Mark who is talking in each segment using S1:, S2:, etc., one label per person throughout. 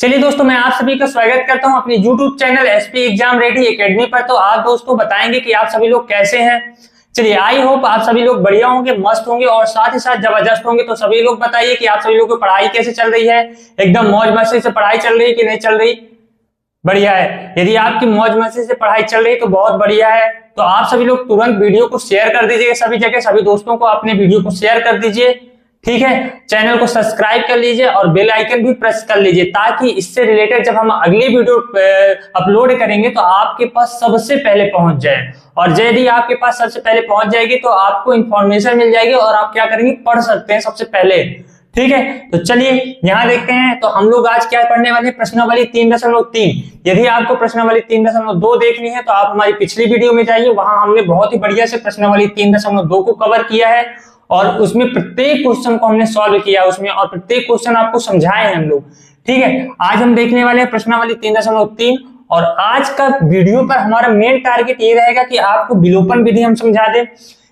S1: चलिए दोस्तों, मैं आप सभी का स्वागत करता हूं अपने YouTube channel SP exam ready academy पर। तो आप दोस्तों बताएंगे कि आप सभी लोग कैसे हैं। चलिए, आई होप आप सभी लोग बढ़िया होंगे, मस्त होंगे और साथ ही साथ जबरदस्त होंगे। तो सभी लोग बताइए कि आप सभी लोगों की पढ़ाई कैसे चल रही है। एकदम मौज मस्ती से पढ़ाई चल रही है कि नहीं चल रही? बढ़िया है। यदि आपकी मौज मस्ती से पढ़ाई चल रही है तो बहुत बढ़िया है। तो आप सभी लोग तुरंत वीडियो को शेयर कर दीजिए सभी जगह, सभी दोस्तों को अपने वीडियो को शेयर कर दीजिए। ठीक है, चैनल को सब्सक्राइब कर लीजिए और बेल आइकन भी प्रेस कर लीजिए, ताकि इससे रिलेटेड जब हम अगली वीडियो अपलोड करेंगे तो आपके पास सबसे पहले पहुंच जाए। और यदि आपके पास सबसे पहले पहुंच जाएगी तो आपको इंफॉर्मेशन मिल जाएगी और आप क्या करेंगे, पढ़ सकते हैं सबसे पहले। ठीक है, तो चलिए यहां देखते हैं। तो हम लोग आज क्या पढ़ने वाले हैं, प्रश्नावली 3.3। यदि आपको प्रश्नावली 3.2 देखनी है तो आप हमारी पिछली वीडियो में जाइए, वहां हमने बहुत ही बढ़िया से प्रश्नावली 3.2 को कवर किया है और उसमें प्रत्येक क्वेश्चन को हमने सॉल्व किया उसमें, और प्रत्येक क्वेश्चन आपको समझाए हैं हम लोग। ठीक है, आज हम देखने वाले हैं प्रश्नावली 3.3 और आज का वीडियो पर हमारा मेन टारगेट ये रहेगा कि आपको विलोपन विधि हम समझा दें।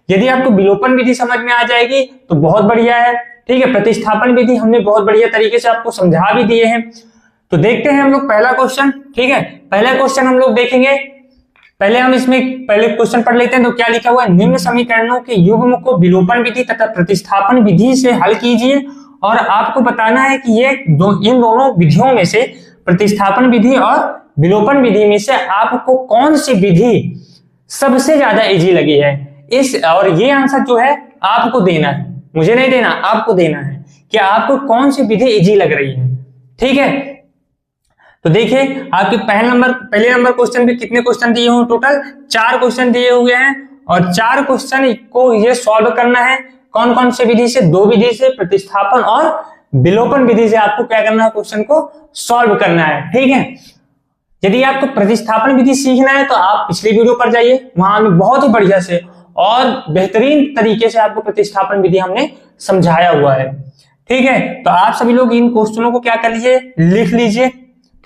S1: यदि आपको विलोपन विधि समझ में आ जाएगी तो बहुत बढ़िया है। ठीक है, प्रतिस्थापन विधि हमने बहुत बढ़िया तरीके से आपको समझा भी दिए हैं। तो देखते हैं हम लोग पहला क्वेश्चन। ठीक है, पहला क्वेश्चन हम लोग देखेंगे। पहले हम इसमें पहले क्वेश्चन पढ़ लेते हैं। तो क्या लिखा हुआ है, निम्न समीकरणों के युग्म को विलोपन विधि तथा प्रतिस्थापन विधि से हल कीजिए और आपको बताना है कि इन दोनों विधियों में से, प्रतिस्थापन विधि और विलोपन विधि में से आपको कौन सी विधि सबसे ज्यादा इजी लगी है। और ये आंसर जो है आपको देना है, मुझे नहीं देना, आपको देना है कि आपको कौन सी विधि इजी लग रही है। ठीक है, तो देखिए आपके पहले नंबर क्वेश्चन पे कितने क्वेश्चन दिए हुए, टोटल 4 क्वेश्चन दिए हुए हैं और 4 क्वेश्चन को ये सॉल्व करना है। कौन कौन से विधि से? 2 विधि से, प्रतिस्थापन और विलोपन विधि से आपको क्या करना है, क्वेश्चन को सॉल्व करना है। ठीक है, यदि आपको प्रतिस्थापन विधि सीखना है तो आप पिछली वीडियो पर जाइए, वहां हमने बहुत ही बढ़िया से और बेहतरीन तरीके से आपको प्रतिस्थापन विधि हमने समझाया हुआ है। ठीक है, तो आप सभी लोग इन क्वेश्चनों को क्या कर लीजिए, लिख लीजिए।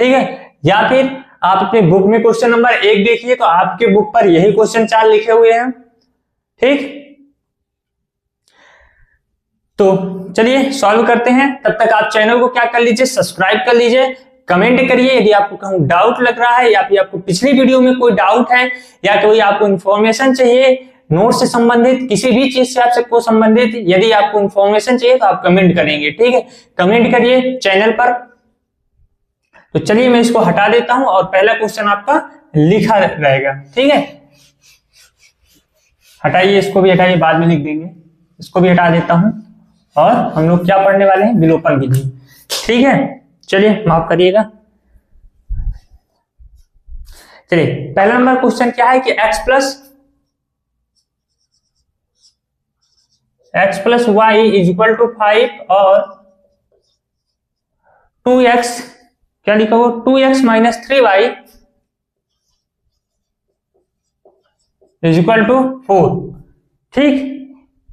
S1: ठीक है, या फिर आप अपने बुक में क्वेश्चन नंबर 1 देखिए, तो आपके बुक पर यही क्वेश्चन 4 लिखे हुए हैं। ठीक, तो चलिए सॉल्व करते हैं। तब तक आप चैनल को क्या कर लीजिए, सब्सक्राइब कर लीजिए, कमेंट करिए यदि आपको कहूं डाउट लग रहा है या फिर आपको पिछली वीडियो में कोई डाउट है या कोई आपको इंफॉर्मेशन चाहिए नोट से संबंधित, किसी भी चीज से आपसे को संबंधित यदि आपको इंफॉर्मेशन चाहिए तो आप कमेंट करेंगे। ठीक है, कमेंट करिए चैनल पर। तो चलिए मैं इसको हटा देता हूं और पहला क्वेश्चन आपका लिखा रहेगा। ठीक है, हटाइए, इसको भी हटाइए, बाद में लिख देंगे। इसको भी हटा देता हूं और हम लोग क्या पढ़ने वाले हैं, विलोपन विधि। ठीक है, चलिए माफ करिएगा। चलिए पहला नंबर क्वेश्चन क्या है कि x plus Y is equal to 5 और 2x, क्या लिखा हुआ, 2x minus 3y is equal to 4। ठीक,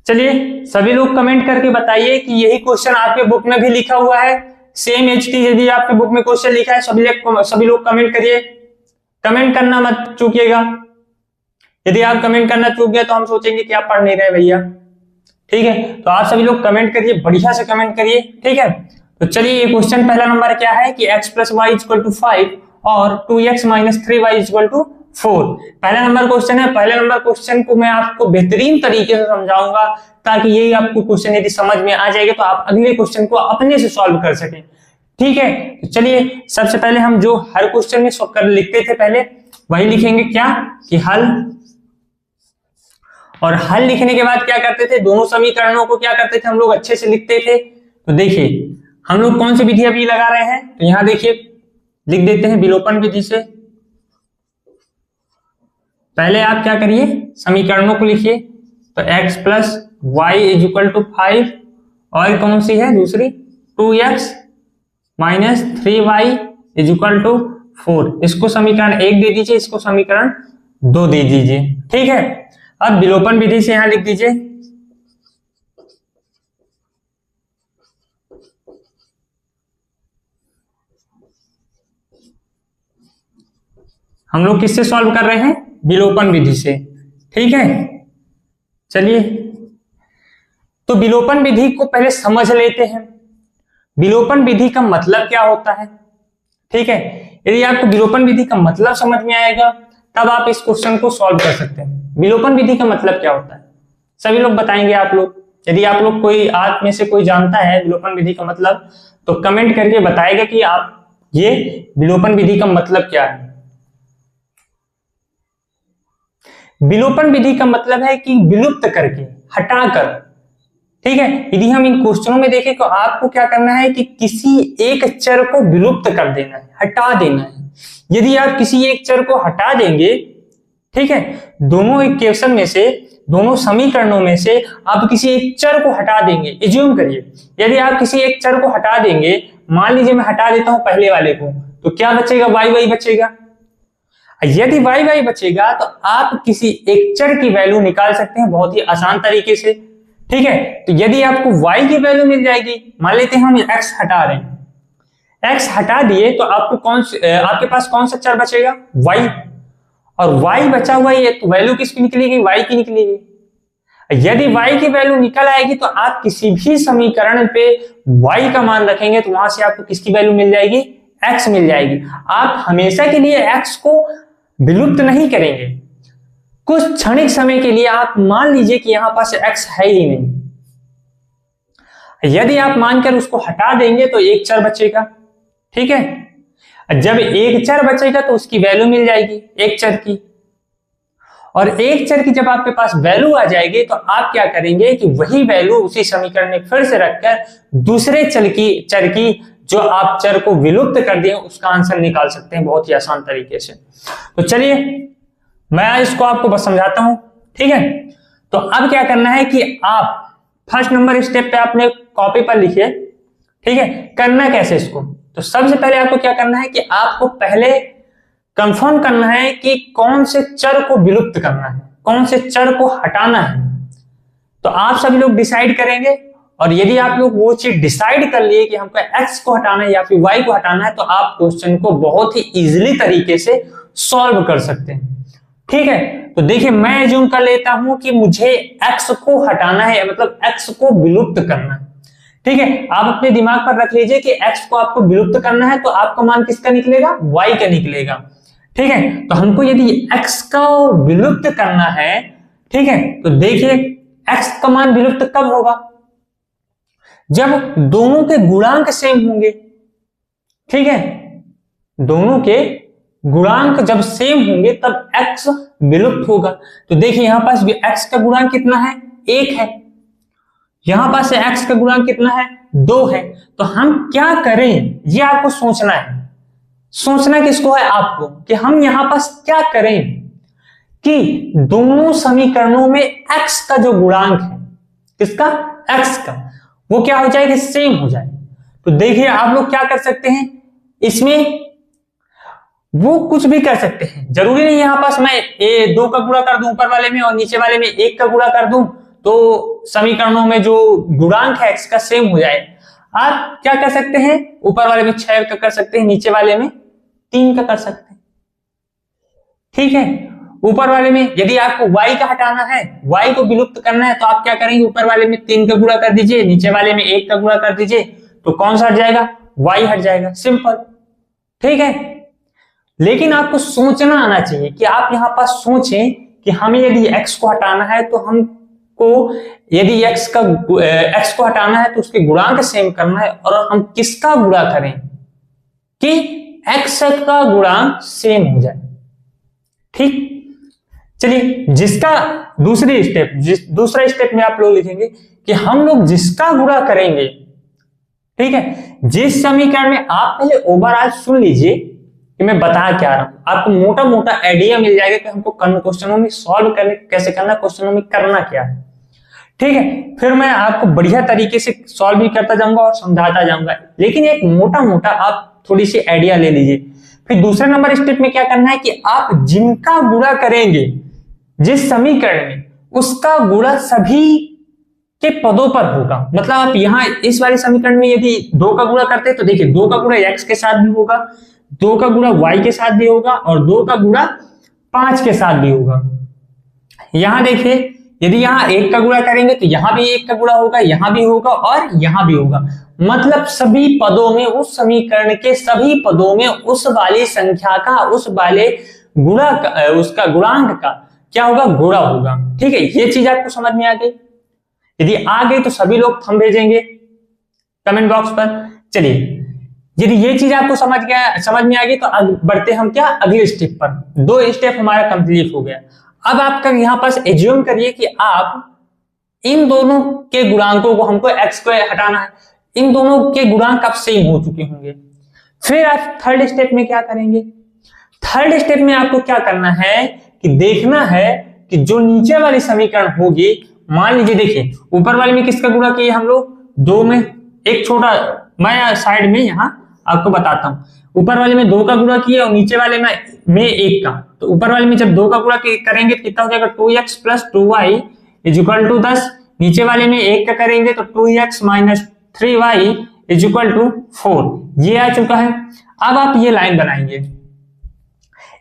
S1: चलिए सभी लोग कमेंट करके बताइए कि यही क्वेश्चन आपके बुक में भी लिखा हुआ है, सेम एचटी यदि आपके बुक में क्वेश्चन लिखा है। सभी लोग कमेंट करिए, कमेंट करना मत चूकिएगा। यदि आप कमेंट करना चूक गए तो हम सोचेंगे कि आप पढ़ नहीं रहे भैया। ठीक है, तो आप सभी लोग कमेंट करिए, बढ़िया से कमेंट करिए। ठीक है, तो चलिए ये क्वेश्चन पहला नंबर क्या है कि x plus y equal to 5 और 2x minus 3y equal to 4। पहला नंबर क्वेश्चन है। पहले नंबर क्वेश्चन को मैं आपको बेहतरीन तरीके से समझाऊंगा ताकि यही आपको क्वेश्चन यदि समझ में आ जाएगा तो आप अगले क्वेश्चन को अपने से सॉल्व कर सकें। ठीक है, तो चलिए सबसे पहले हम जो हर क्वेश्चन में लिखते थे पहले वही लिखेंगे, क्या कि हल। और हल लिखने के बाद क्या करते थे, दोनों समीकरणों को क्या करते थे हम लोग, अच्छे से लिखते थे। तो देखिए हम लोग कौन सी विधि अभी लगा रहे हैं, तो यहां देखिए लिख देते हैं विलोपन विधि से। पहले आप क्या करिए, समीकरणों को लिखिए। तो x plus Y is equal to 5 और कौन सी है दूसरी, 2x minus 3y is equal to 4। इसको समीकरण 1 दे दीजिए, इसको समीकरण 2 दे दीजिए। ठीक है, अब विलोपन विधि से यहां लिख दीजिए। हम लोग किससे सॉल्व कर रहे हैं, विलोपन विधि से। ठीक है, चलिए तो विलोपन विधि को पहले समझ लेते हैं। विलोपन विधि का मतलब क्या होता है, ठीक है, यदि आपको विलोपन विधि का मतलब समझ में आएगा तब आप इस क्वेश्चन को सॉल्व कर सकते हैं। विलोपन विधि का मतलब क्या होता है, सभी लोग बताएंगे आप लोग। यदि आप लोग कोई आप में से कोई जानता है विलोपन विधि का मतलब, तो कमेंट करके बताएगा कि आप ये विलोपन विधि का मतलब क्या है। विलोपन विधि का मतलब है कि विलुप्त करके, हटाकर। ठीक है, यदि हम इन क्वेश्चनों में देखें तो आपको क्या करना है कि किसी एक चर को विलुप्त कर देना है, हटा देना है। यदि आप किसी एक चर को हटा देंगे, ठीक है, दोनों इक्वेशन में से, दोनों समीकरणों में से आप किसी एक चर को हटा देंगे। एज्यूम करिए यदि आप किसी एक चर को हटा देंगे, मान लीजिए मैं हटा देता हूं पहले वाले को, तो क्या बचेगा, वाई वाई बचेगा। यदि वाई वाई बचेगा तो आप किसी एक चर की वैल्यू निकाल सकते हैं बहुत ही आसान तरीके से। ठीक है, तो यदि आपको y की वैल्यू मिल जाएगी, मान लेते हैं हम x हटा रहे हैं, x हटा दिए तो आपको आपके पास कौन सा चर बचेगा, y, और y बचा हुआ है तो वैल्यू किसकी निकलेगी, y की निकलेगी। यदि y की वैल्यू निकल आएगी तो आप किसी भी समीकरण पे y का मान रखेंगे तो वहां से आपको किसकी वैल्यू मिल जाएगी, x मिल जाएगी। आप हमेशा के लिए x को विलुप्त नहीं करेंगे, कुछ क्षणिक समय के लिए आप मान लीजिए कि यहां पास x है ही नहीं, यदि आप मानकर उसको हटा देंगे तो एक चर बचेगा। ठीक है, जब एक चर बचेगा तो उसकी वैल्यू मिल जाएगी एक चर की, और एक चर की जब आपके पास वैल्यू आ जाएगी तो आप क्या करेंगे कि वही वैल्यू उसी समीकरण में फिर से रखकर दूसरे चर की जो आप चर को विलुप्त कर दिए उसका आंसर निकाल सकते हैं बहुत ही आसान तरीके से। तो चलिए मैं इसको आपको बस समझाता हूं। ठीक है, तो अब क्या करना है कि आप फर्स्ट नंबर स्टेप पे आपने कॉपी पर लिखिए। ठीक है, करना कैसे इसको, तो सबसे पहले आपको क्या करना है कि आपको पहले कंफर्म करना है कि कौन से चर को विलुप्त करना है, कौन से चर को हटाना है। तो आप सभी लोग डिसाइड करेंगे, और यदि आप लोग वो चीज डिसाइड कर लिए कि हमको x को हटाना है या फिर y को हटाना है, तो आप क्वेश्चन को बहुत ही इजीली तरीके से सॉल्व कर सकते हैं। ठीक है, तो देखिए मैं एज्यूम कर लेता हूं कि मुझे x को हटाना है, मतलब x को विलुप्त करना है। ठीक है, आप अपने दिमाग पर रख लीजिए कि x को आपको विलुप्त करना है, तो आपका मान किसका निकलेगा, y का निकलेगा। ठीक है, तो हमको यदि x का विलुप्त करना है, ठीक है, तो देखिए x का मान विलुप्त कब होगा, जब दोनों के गुणांक सेम होंगे। ठीक है, दोनों के गुणांक जब सेम होंगे तब x विलुप्त होगा। तो देखिए यहां पास भी x का गुणांक कितना है, 1 है, यहां पास x का गुणांक कितना है, 2 है। तो हम क्या करें ये आपको सोचना है। सोचना किसको है, आपको, कि हम यहां पास क्या करें कि दोनों समीकरणों में x का जो गुणांक है, किसका, x का, वो क्या हो जाएगा, सेम हो जाए। तो देखिए आप लोग क्या कर सकते हैं, इसमें वो कुछ भी कर सकते हैं, जरूरी नहीं यहां पास मैं 2 का गुणा कर दूं ऊपर वाले में और नीचे वाले में 1 का गुणा कर दूं तो समीकरणों में जो गुणांक है x का सेम हो जाए। आप क्या कर सकते हैं, ऊपर वाले में 6 का कर सकते हैं, नीचे वाले में 3 का कर सकते हैं। ठीक है, ऊपर वाले में यदि आपको y का हटाना है, y को विलुप्त करना है, तो आप क्या करेंगे, ऊपर वाले में 3 का गुणा कर दीजिए, नीचे वाले में 1 का गुणा कर दीजिए, तो कौन सा हट जाएगा, y हट जाएगा, सिंपल। ठीक है, लेकिन आपको सोचना आना चाहिए कि आप यहां पास सोचें कि हमें यदि x को हटाना है तो हमको, यदि x को हटाना है तो उसके गुणांक सेम करना है, और हम किसका गुणा करें कि x का गुणांक सेम हो जाए। ठीक, चलिए जिसका दूसरा स्टेप में आप लोग लिखेंगे कि हम लोग जिसका गुणा करेंगे। ठीक है, जिस समीकरण में आप पहले ओवरऑल सुन लीजिए कि मैं बता क्या रहा हूं, आपको मोटा मोटा आइडिया मिल जाएगा कि हमको क्वेश्चनों में सॉल्व करने कैसे करना, क्वेश्चनों में करना क्या है। ठीक है, फिर मैं आपको बढ़िया तरीके से सॉल्व भी करता जाऊंगा और समझाता जाऊंगा, लेकिन एक मोटा मोटा आप थोड़ी सी आइडिया ले लीजिए। फिर दूसरे नंबर स्टेप में क्या करना है कि आप जिनका गुणा करेंगे जिस समीकरण में, उसका गुणा सभी के पदों पर होगा। मतलब आप यहां इस वाले समीकरण में यदि 2 का गुणा करते हैं तो देखिए 2 का गुणा x के साथ भी होगा, 2 का गुणा y के साथ भी होगा, और 2 का गुणा 5 के साथ भी होगा। यहां देखिए यदि यहां 1 का गुणा करेंगे तो यहां भी 1 का गुणा होगा, यहां भी होगा और यहां भी होगा। मतलब सभी पदों में, उस समीकरण के सभी पदों में उस वाली संख्या का, उस वाले गुणा का, उसका गुणांक का क्या होगा, गुणा होगा। ठीक है, ये चीज आपको समझ में आ गई? यदि आ गई तो सभी लोग थंब भेजेंगे कमेंट बॉक्स पर। चलिए, यदि ये चीज आपको समझ में आ गई तो बढ़ते हम क्या, अगले स्टेप पर। 2 स्टेप हमारा कंप्लीट हो गया। अब आपका यहाँ पास एज्यूम करिए कि आप इन दोनों के गुणांकों को, हमको x को हटाना है, इन दोनों के गुणांक अब सेम हो चुके होंगे। फिर आप थर्ड स्टेप में क्या करेंगे? थर्ड स्टेप में आपको क्या करना है कि देखना है कि जो नीचे वाली समीकरण होगी, मान लीजिए देखिए ऊपर वाले में किसका गुणा किया हम लोग, 2 में। एक छोटा मैं साइड में यहां आपको बताता हूं, ऊपर वाले में 2 का गुणा किया और नीचे वाले में 1 का। तो ऊपर वाले में जब 2 का गुणा करेंगे तो कितना हो जाएगा, 2x plus 2y is equal to 10। नीचे वाले में 1 का करेंगे तो 2x minus 3y is equal to 4। ये आ चुका है। अब आप ये लाइन बनाएंगे।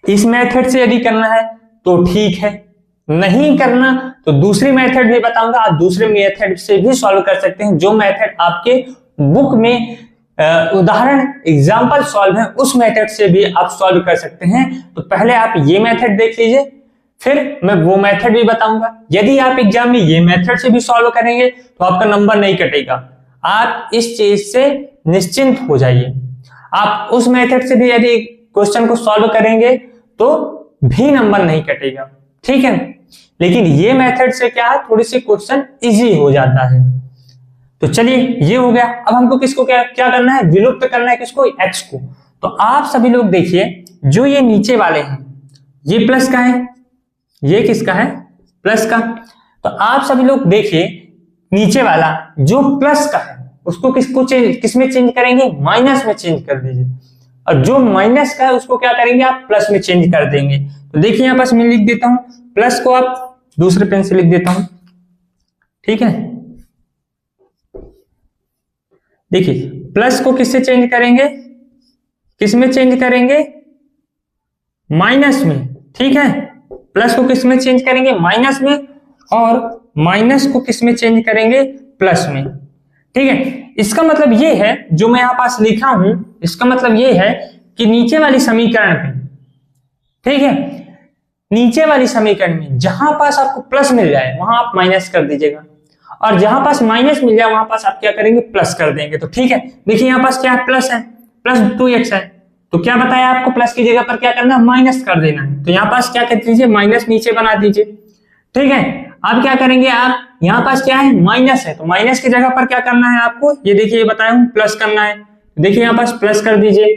S1: इस मेथड से यदि करना है तो ठीक है, नहीं करना तो दूसरी मेथड भी बताऊंगा, आप दूसरे मेथड से भी सॉल्व कर सकते हैं। जो मेथड आपके बुक में उदाहरण एग्जाम्पल सॉल्व है, उस मेथड से भी आप सॉल्व कर सकते हैं। तो पहले आप ये मेथड देख लीजिए, फिर मैं वो मेथड भी बताऊंगा। यदि आप एग्जाम में ये मेथड से भी सॉल्व करेंगे तो आपका नंबर नहीं कटेगा। आप इस चीज से निश्चिंत हो जाइए। आप उस मेथड से भी यदि क्वेश्चन को सॉल्व करेंगे तो भी नंबर नहीं कटेगा, ठीक है। लेकिन ये मेथड से क्या है, थोड़ी सी क्वेश्चन इजी हो जाता है। तो चलिए ये हो गया। अब हमको किसको क्या करना है, विलुप्त करना है किसको, x को। तो आप सभी लोग देखिए, जो ये नीचे वाले हैं ये प्लस का है, ये किसका है, प्लस का। तो आप सभी लोग देखिए नीचे वाला जो प्लस का है उसको किसमें चेंज करेंगे, माइनस में चेंज कर दीजिए। और जो माइनस का है उसको क्या करेंगे, आप प्लस में चेंज कर देंगे। तो देखिए यहां पास मैं लिख देता हूं, प्लस को आप दूसरे पेन से लिख देता हूं, ठीक है। देखिए प्लस को किससे चेंज करेंगे, किसमें चेंज करेंगे, माइनस में, ठीक है। प्लस को किसमें चेंज करेंगे, माइनस में, और माइनस को किसमें चेंज करेंगे, प्लस में, ठीक है। इसका मतलब ये है, जो मैं यहां पास लिखा हूं, इसका मतलब ये है कि नीचे वाली समीकरण में, ठीक है, नीचे वाली समीकरण में जहां पास आपको प्लस मिल जाए वहां आप माइनस कर दीजिएगा, और जहां पास माइनस मिल जाए वहां पास आप क्या करेंगे, प्लस कर देंगे। तो ठीक है, देखिए यहां पास क्या है, प्लस है, प्लस 2x है। तो क्या बताया आपको, प्लस की जगह पर क्या करना है, माइनस कर देना है। तो यहाँ पास क्या कर दीजिए, माइनस नीचे बना दीजिए, ठीक है। अब क्या करेंगे आप, यहाँ पास क्या है, माइनस है, तो माइनस की जगह पर क्या करना है आपको, ये देखिए ये बताया हूं, प्लस करना है। देखिए यहाँ पास प्लस कर दीजिए,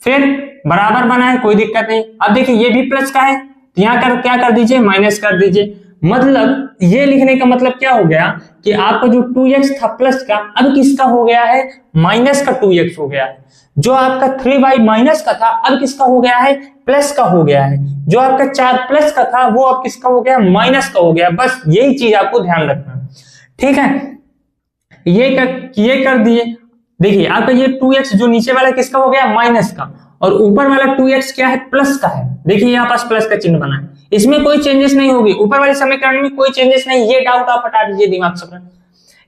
S1: फिर बराबर बना है, कोई दिक्कत नहीं। अब देखिए ये भी प्लस का है, तो यहाँ क्या कर दीजिए, माइनस कर दीजिए। मतलब ये लिखने का मतलब क्या हो गया कि आपका जो 2x था प्लस का, अब किसका हो गया है, माइनस का 2x हो गया है। जो आपका 3y माइनस का था, अब किसका हो गया है, प्लस का हो गया है। जो आपका 4 प्लस का था, वो अब किसका हो गया, माइनस का हो गया। बस यही चीज आपको ध्यान रखना, ठीक है। ये कर दिए। देखिए आपका ये 2x जो नीचे वाला किसका हो गया, माइनस का, और ऊपर वाला 2x क्या है, प्लस का है। देखिए यहाँ पास प्लस का चिन्ह बना है, इसमें कोई चेंजेस नहीं होगी, ऊपर वाले समीकरण में कोई चेंजेस नहीं। ये डाउट आप हटा दीजिए दिमाग से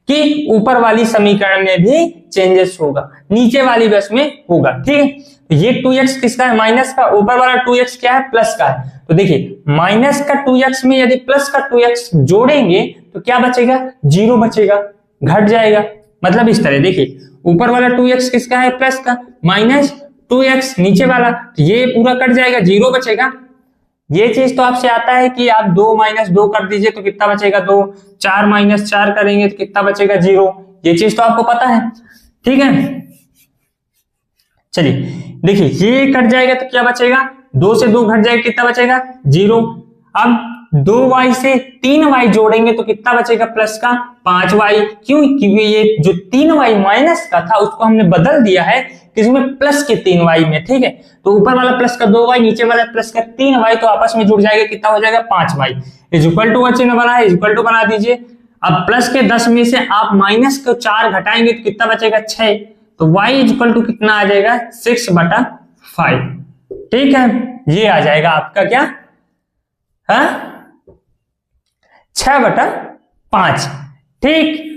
S1: कि ऊपर वाली समीकरण में भी चेंजेस होगा, नीचे वाली बस में होगा, ठीक है। तो ये 2x किसका है, माइनस का, ऊपर वाला 2x क्या है, प्लस का है। तो देखिए माइनस का 2x में यदि प्लस का 2x जोड़ेंगे तो क्या बचेगा, 0 बचेगा, घट जाएगा। मतलब इस तरह देखिए ऊपर वाला 2x किसका है, प्लस का, माइनस 2x नीचे वाला, ये पूरा कट जाएगा, 0 बचेगा। ये चीज तो आपसे आता है कि आप 2 माइनस 2 कर दीजिए तो कितना बचेगा, 2, 4 माइनस 4 करेंगे तो कितना बचेगा, 0। ये चीज तो आपको पता है, ठीक है। चलिए देखिए ये कट जाएगा तो क्या बचेगा, 2 से 2 घट जाएगा, कितना बचेगा, 0। अब 2y से 3y जोड़ेंगे तो कितना बचेगा, प्लस का 5y। क्यों, क्योंकि ये जो 3y माइनस का था उसको हमने बदल दिया है किसमें, प्लस के 3y में, ठीक है। तो ऊपर वाला प्लस का 2y, नीचे वाला प्लस का 3y, तो आपस में जुड़ जाएगा, कितना हो जाएगा, 5y इज इक्वल टू, चिन्ह बना है, इज इक्वल टू बना दीजिए। अब प्लस के 10 में से आप माइनस को 4 घटाएंगे तो कितना बचेगा, 6। तो y इज इक्वल टू कितना आ जाएगा, 6/5, ठीक है। ये आ जाएगा आपका क्या, 6/5, ठीक।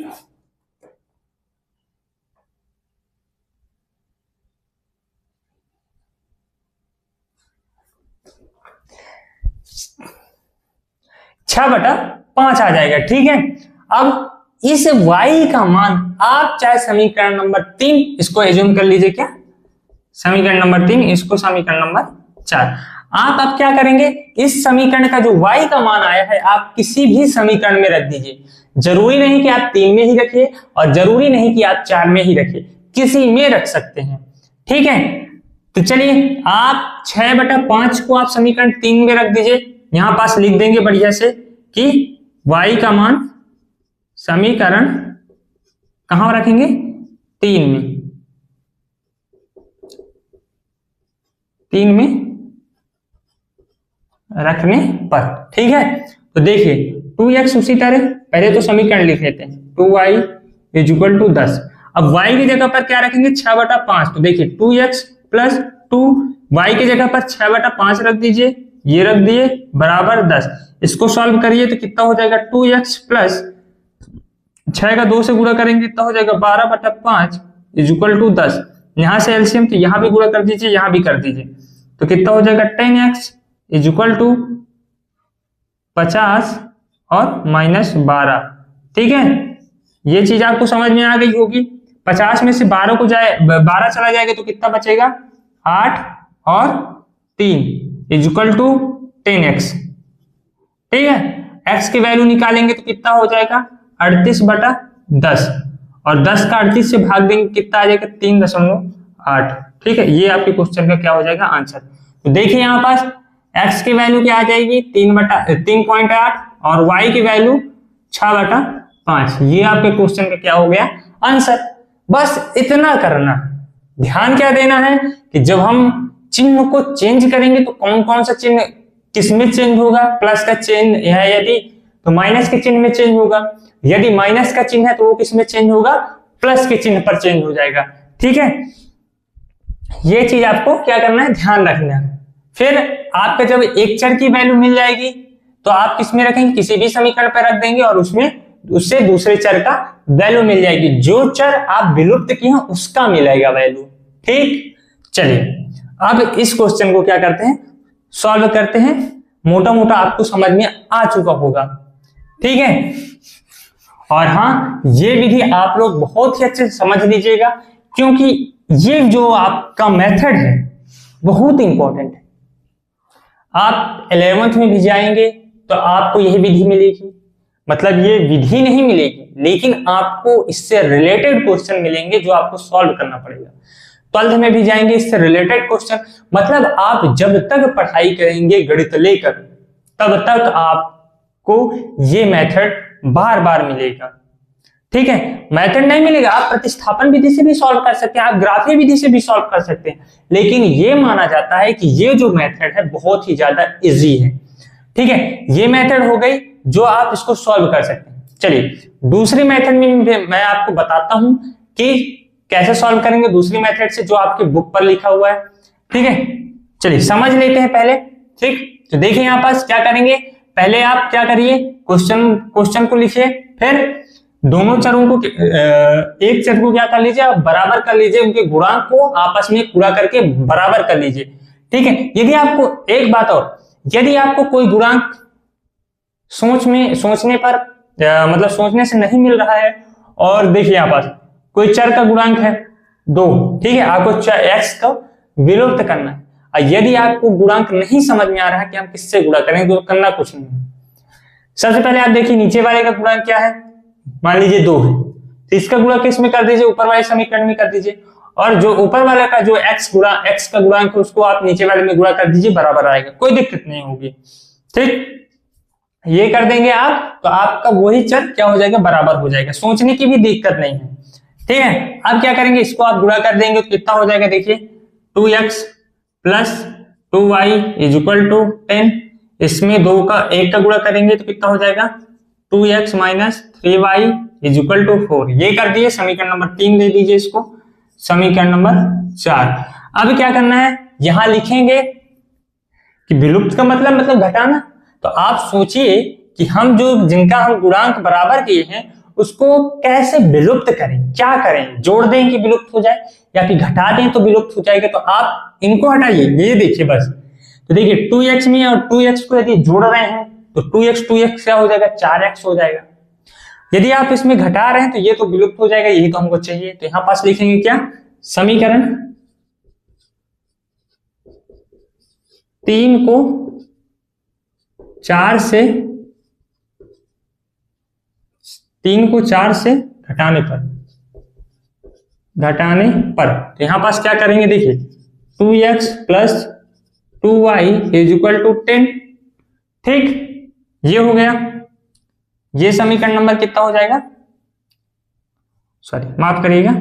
S1: 6/5 आ जाएगा। ठीक है, अब इस y का मान आप चाहे समीकरण नंबर 3 इसको एज्यूम कर लीजिए, क्या समीकरण नंबर 3 इसको समीकरण नंबर 4। आप अब क्या करेंगे, इस समीकरण का जो y का मान आया है आप किसी भी समीकरण में रख दीजिए। जरूरी नहीं कि आप 3 में ही रखिए और जरूरी नहीं कि आप 4 में ही रखिए, किसी में रख सकते हैं। ठीक है, तो चलिए आप 6/5 को आप समीकरण 3 में रख दीजिए। यहां पास लिख देंगे बढ़िया से कि y का मान समीकरण कहां रखेंगे, 3 में रखने पर। ठीक है, तो देखिए 2x उसी तरह पहले तो समीकरण लिख लेते हैं, 2y = 10। अब y की जगह पर क्या रखेंगे, 6/5। तो देखिए 2x + 2y की जगह पर 6/5 रख दीजिए, ये रख दिए बराबर 10। इसको सॉल्व करिए तो कितना हो जाएगा, 2x + 6 का 2 से गुणा करेंगे कितना हो जाएगा, 12/5 = 10। यहां से एलसीएम तो यहां भी गुणा कर दीजिए, यहां भी कर दीजिए, तो कितना हो जाएगा 10x = 50 और -12। ठीक है, ये चीज आपको समझ में आ गई होगी। 50 में से 12 को 12 चला जाएगा तो कितना बचेगा, 8 और 3 = 10x। ठीक है, x की वैल्यू निकालेंगे तो कितना हो जाएगा, 38/10 और 10 का 38 से भाग देंगे कितना आ जाएगा, 3.8। ठीक है, ये आपके क्वेश्चन का क्या हो जाएगा, आंसर। तो देखिए यहाँ पास x की वैल्यू क्या आ जाएगी, 3.8 और y की वैल्यू 6/5। ये आपके क्वेश्चन का क्या हो गया, आंसर। बस इतना करना, ध्यान क्या देना है कि जब हम चिन्ह को चेंज करेंगे तो कौन कौन सा चिन्ह किसमें चेंज होगा, प्लस का चिन्ह है यदि तो माइनस के चिन्ह में चेंज होगा, यदि माइनस का चिन्ह है तो वो किसमें चेंज होगा, प्लस के चिन्ह पर चेंज हो जाएगा। ठीक है, ये चीज आपको क्या करना है, ध्यान रखना है। फिर आपका जब एक चर की वैल्यू मिल जाएगी तो आप किसमें रखेंगे, किसी भी समीकरण पर रख देंगे और उससे दूसरे चर का वैल्यू मिल जाएगी। जो चर आप विलुप्त किए हैं उसका मिलेगा वैल्यू। ठीक, चलिए अब इस क्वेश्चन को क्या करते हैं, सॉल्व करते हैं। मोटा मोटा आपको समझ में आ चुका होगा। ठीक है, और हाँ ये विधि आप लोग बहुत ही अच्छे से समझ लीजिएगा, क्योंकि ये जो आपका मेथड है बहुत इंपॉर्टेंट है। आप 11th में भी जाएंगे तो आपको यही विधि मिलेगी, मतलब ये विधि नहीं मिलेगी लेकिन आपको इससे रिलेटेड क्वेश्चन मिलेंगे जो आपको सॉल्व करना पड़ेगा। 12th में भी जाएंगे इससे रिलेटेड क्वेश्चन, मतलब आप जब तक पढ़ाई करेंगे गणित लेकर तब तक आपको ये मेथड बार बार मिलेगा। ठीक है, मेथड नहीं मिलेगा, आप प्रतिस्थापन विधि से भी सॉल्व कर सकते हैं, आप ग्राफीय विधि से भी सॉल्व कर सकते हैं, लेकिन ये माना जाता है कि ये जो मेथड है बहुत ही ज्यादा इजी है। ठीक है, ये मेथड हो गई जो आप इसको सॉल्व कर सकते हैं। चलिए दूसरी मेथड में मैं आपको बताता हूं कि कैसे सॉल्व करेंगे दूसरी मेथड से, जो आपके बुक पर लिखा हुआ है। ठीक है, चलिए समझ लेते हैं पहले। ठीक, तो देखिए यहाँ पास क्या करेंगे, पहले आप क्या करिए, क्वेश्चन को लिखिए, फिर दोनों चरों को एक चर को क्या कर लीजिए, आप बराबर कर लीजिए, उनके गुणांक को आपस में पूरा करके बराबर कर लीजिए। ठीक है, यदि आपको एक बात और, यदि आपको कोई गुणांक सोचने पर मतलब सोचने से नहीं मिल रहा है, और देखिए यहाँ पास कोई चर का गुणांक है 2, ठीक है, आपको x को विलुप्त करना है। और यदि आपको गुणांक नहीं समझ में आ रहा है कि हम किससे गुणा करेंगे तो करना कुछ नहीं है। सबसे पहले आप देखिए नीचे वाले का गुणांक क्या है, मान लीजिए 2 है, तो इसका गुणा किस में कर दीजिए, ऊपर वाले समीकरण में कर दीजिए, और जो ऊपर वाले का जो x का गुणांक है उसको आप नीचे वाले में गुणा कर दीजिए, बराबर आएगा, कोई दिक्कत नहीं होगी। ठीक, ये कर देंगे आप तो आपका वही चर क्या हो जाएगा, बराबर हो जाएगा, सोचने की भी दिक्कत नहीं है। ठीक है, अब क्या करेंगे, इसको आप गुणा कर देंगे तो कितना हो जाएगा, देखिए 2x + 2y = 10। इसमें 1 का गुणा करेंगे तो कितना हो जाएगा, 2x - 3y = 4। ये कर दिए, समीकरण नंबर 3 दे दीजिए इसको, समीकरण नंबर 4। अब क्या करना है, यहां लिखेंगे कि विलुप्त का मतलब घटाना। तो आप सोचिए कि हम जिनका हम गुणांक बराबर किए हैं उसको कैसे विलुप्त करें, क्या करें, जोड़ दें कि विलुप्त हो जाए, या फिर घटा दें तो विलुप्त हो जाएगा। तो आप इनको हटाइए, ये देखिए बस, तो देखिए 2x में और 2x को यदि जोड़ रहे हैं तो 2x क्या हो जाएगा, 4x हो जाएगा। यदि आप इसमें घटा रहे हैं तो ये तो विलुप्त हो जाएगा, यही तो हमको चाहिए। तो यहां पास लिखेंगे क्या, समीकरण 3 को 4 से घटाने पर तो यहां पास क्या करेंगे, देखिए 2x plus 2y is equal to 10। ठीक, ये हो गया। ये समीकरण नंबर कितना हो जाएगा, सॉरी माफ करिएगा,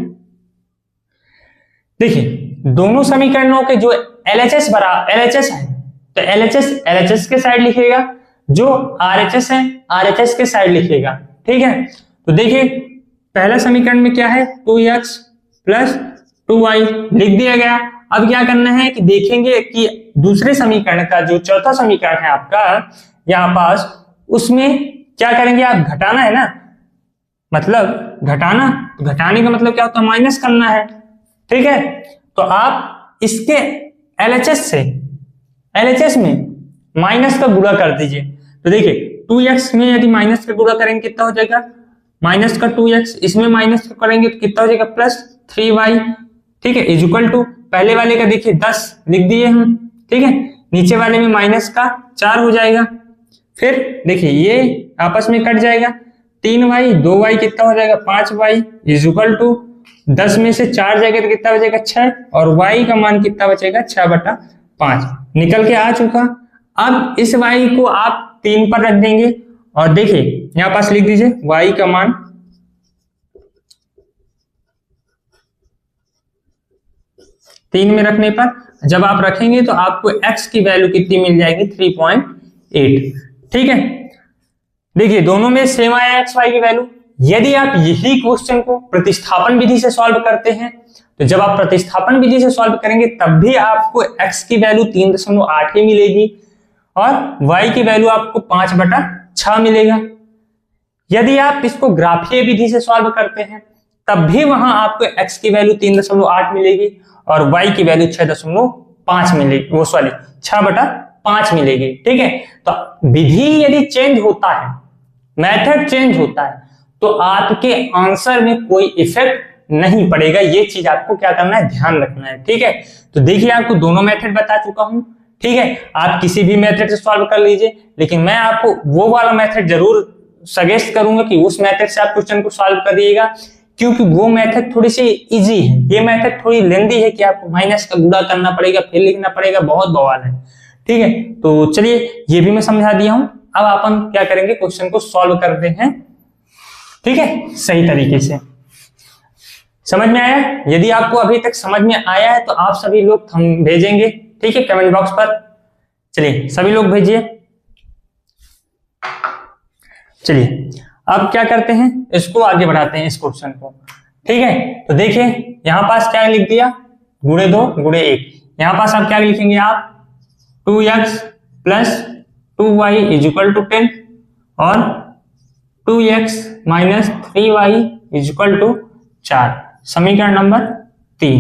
S1: देखिए दोनों समीकरणों के जो LHS है तो LHS के साइड लिखिएगा, जो RHS है RHS के साइड लिखिएगा। ठीक है, तो देखिए पहला समीकरण में क्या है, 2x प्लस 2y लिख दिया गया। अब क्या करना है कि देखेंगे कि दूसरे समीकरण का जो चौथा समीकरण है आपका यहां पास, उसमें क्या करेंगे आप, घटाना है ना, मतलब घटाने का मतलब क्या होता है, माइनस करना है। ठीक है, तो आप इसके LHS में माइनस का गुणा कर दीजिए। तो देखिए 2x में यदि माइनस का गुणा करेंगे कितना हो जाएगा, माइनस का 2x, इसमें माइनस का करेंगे तो कितना हो जाएगा, प्लस 3y। ठीक है, इज इक्वल टू पहले वाले का देखिए 10 लिख दिए हम। ठीक है, नीचे वाले में माइनस का 4 हो जाएगा। फिर देखिए ये आपस में कट जाएगा, 3y 2y कितना हो जाएगा, 5y इज इक्वल टू 10 में से 4 जाएगा तो कितना बचेगा, 6, और y का मान कितना बचेगा, 6/5 निकल के आ चुका। अब इस y को आप 3 पर रख देंगे और देखिए यहां पास लिख दीजिए y का मान 3 में रखने पर जब आप रखेंगे तो आपको x की वैल्यू कितनी मिल जाएगी, 3.8। ठीक है, देखिए दोनों में सेम आया x y की वैल्यू। यदि आप यही क्वेश्चन को प्रतिस्थापन विधि से सॉल्व करते हैं तो जब आप प्रतिस्थापन विधि से सॉल्व करेंगे तब भी आपको x की वैल्यू 3.8 ही मिलेगी और y की वैल्यू आपको 5/6 मिलेगा। यदि आप इसको ग्राफीय विधि से सॉल्व करते हैं तब भी वहां आपको x की वैल्यू 3.8 मिलेगी और y की वैल्यू 6.5 मिलेगी, वो सॉरी 6/5 मिलेगी। ठीक है, तो विधि यदि चेंज होता है, मेथड चेंज होता है तो आपके आंसर में कोई इफेक्ट नहीं पड़ेगा। ये चीज आपको क्या करना है, ध्यान रखना है। ठीक है, तो देखिए आपको दोनों मेथड बता चुका हूं। ठीक है, आप किसी भी मेथड से सॉल्व कर लीजिए, लेकिन मैं आपको वो वाला मेथड जरूर सजेस्ट करूंगा कि उस मेथड से आप क्वेश्चन को सॉल्व करिएगा, क्योंकि वो मेथड थोड़ी सी इजी है, ये मेथड थोड़ी लेंदी है कि आपको माइनस का गुणा करना पड़ेगा, फिर लिखना पड़ेगा, बहुत बवाल है। ठीक है, तो चलिए ये भी मैं समझा दिया हूं। अब अपन क्या करेंगे, क्वेश्चन को सॉल्व करते हैं। ठीक है, सही तरीके से समझ में आया। यदि आपको अभी तक समझ में आया है तो आप सभी लोग हम भेजेंगे, ठीक है, कमेंट बॉक्स पर। चलिए सभी लोग भेजिए। चलिए अब क्या करते हैं, इसको आगे बढ़ाते हैं इस क्वेश्चन को। ठीक है, तो देखिए यहां पास क्या लिख दिया, गुणे 2 गुणे 1। यहां पास आप क्या लिखेंगे, आप 2x plus 2y is equal to 10 और 2x minus 3y is equal to 4, समीकरण नंबर 3।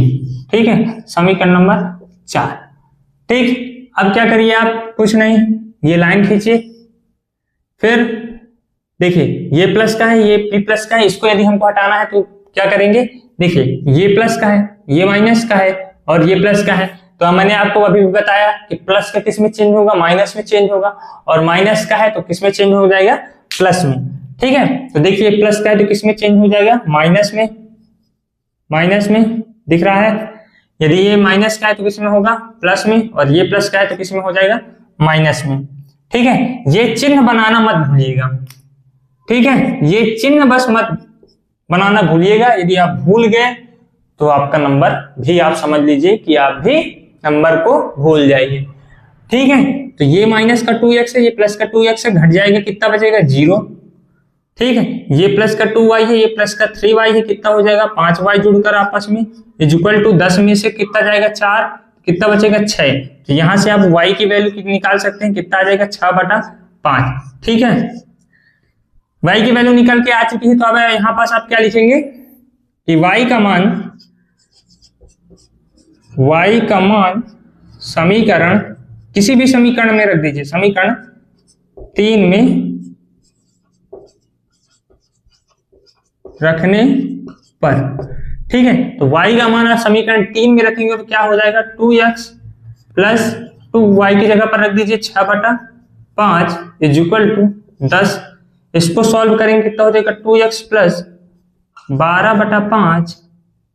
S1: ठीक है, समीकरण नंबर 4। ठीक, अब क्या करिए आप, कुछ नहीं, ये लाइन खींचिए। फिर देखिए ये प्लस का है, ये p प्लस का है, इसको यदि हमको हटाना है तो क्या करेंगे, देखिए ये प्लस का है, ये माइनस का है और ये प्लस का है। तो मैंने आपको अभी भी बताया कि प्लस का किस में चेंज होगा, माइनस में चेंज होगा, और माइनस का है तो किस में चेंज हो जाएगा, प्लस में। ठीक है, तो देखिए प्लस का है तो किस में चेंज हो जाएगा, माइनस में। माइनस में दिख रहा है, यदि ये माइनस का है तो किस में होगा, प्लस में, और ये प्लस का है तो किस में हो जाएगा, माइनस में। ठीक है, ये चिन्ह बनाना मत भूलिएगा। ठीक है, ये चिन्ह बस मत बनाना भूलिएगा। यदि आप भूल गए तो आपका नंबर भी आप समझ लीजिए कि आप भी नंबर को भूल जाइए। ठीक है, तो ये माइनस का 2x है, ये प्लस का 2x है, घट जाएगा, कितना बचेगा, 0। ठीक है, ये प्लस का 2y है, ये प्लस का 3y है, कितना हो जाएगा, 5y जुड़कर आपस में इज इक्वल टू 10 में से कितना जाएगा, 4, कितना बचेगा, 6। तो यहां से आप y की वैल्यू कितनी निकाल सकते हैं, कितना आ जाएगा, 6/5। ठीक है, y की वैल्यू निकल के आ चुकी है। तो अब यहां पास आप क्या लिखेंगे कि y का मान समीकरण किसी भी समीकरण में रख दीजिए, समीकरण 3 में रखने पर, ठीक है। तो y का मान आप समीकरण 3 में रखेंगे तो क्या हो जाएगा, 2x प्लस 2y की जगह पर रख दीजिए 6/5 इज इक्वल टू 10। इसको सॉल्व करेंगे कितना हो जाएगा, 2x plus 12/5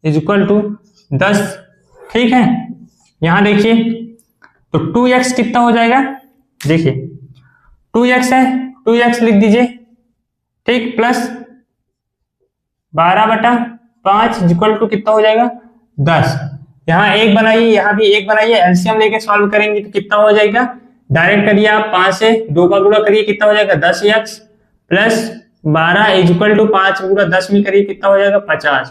S1: is equal to 10, ठीक है। यहां देखिए तो 2x कितना हो जाएगा, देखिए 2x है, 2x लिख दीजिए, ठीक, प्लस 12/5 इक्वल टू कितना हो जाएगा, 10। यहाँ एक बनाइए, यहाँ भी एक बनाइए, एलसीएम लेके सॉल्व करेंगे तो कितना हो जाएगा, डायरेक्ट करिए आप, 5 से 2 का गुणा करिए कितना हो जाएगा, 10x plus 12 is equal to 5 गुणा 10 में करिए कितना हो जाएगा, 50,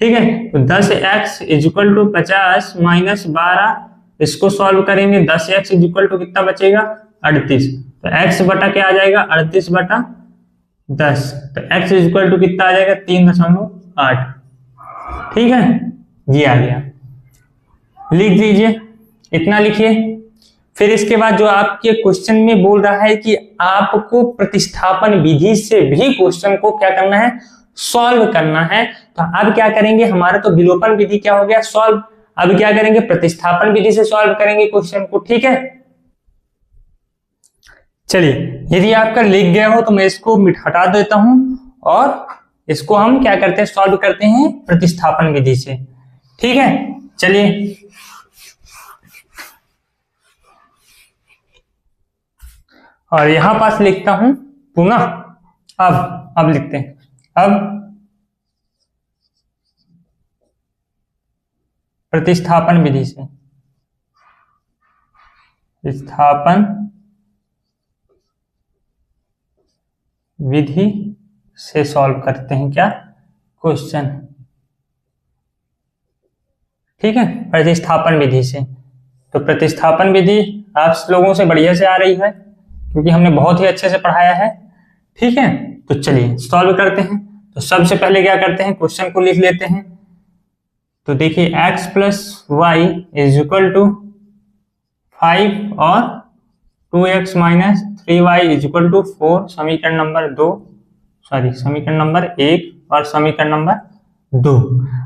S1: ठीक है। तो 10x is equal to 50 minus 12, इसको सॉल्व करेंगे 10x इज इक्वल टू कितना बचेगा, 38। तो x बटा क्या आ जाएगा, 38/10। तो x इज इक्वल टू कितना आ जाएगा, 3.8, ठीक है, ये आ गया। लिख दीजिए, इतना लिखिए। फिर इसके बाद जो आपके क्वेश्चन में बोल रहा है कि आपको प्रतिस्थापन विधि से भी क्वेश्चन को क्या करना है, सॉल्व करना है। तो अब क्या करेंगे, हमारा तो विलोपन विधि क्या हो गया, सॉल्व। अब क्या करेंगे, प्रतिस्थापन विधि से सॉल्व करेंगे क्वेश्चन को, ठीक है। चलिए, यदि आपका लिख गया हो तो मैं इसको हटा देता हूं और इसको हम क्या करते हैं, सॉल्व करते हैं प्रतिस्थापन विधि से, ठीक है। चलिए, और यहां पास लिखता हूं पुनः, अब लिखते हैं, अब प्रतिस्थापन विधि से, प्रतिस्थापन विधि से सॉल्व करते हैं क्या, क्वेश्चन, ठीक है, प्रतिस्थापन विधि से। तो प्रतिस्थापन विधि आप लोगों से बढ़िया से आ रही है क्योंकि हमने बहुत ही अच्छे से पढ़ाया है, ठीक है। तो चलिए सॉल्व करते हैं। तो सबसे पहले क्या करते हैं, क्वेश्चन को लिख लेते हैं। तो देखिए x plus Y is equal to 5 और 2x minus 3y is equal to 4, समीकरण नंबर 2, समीकरण नंबर 1 और समीकरण नंबर 2।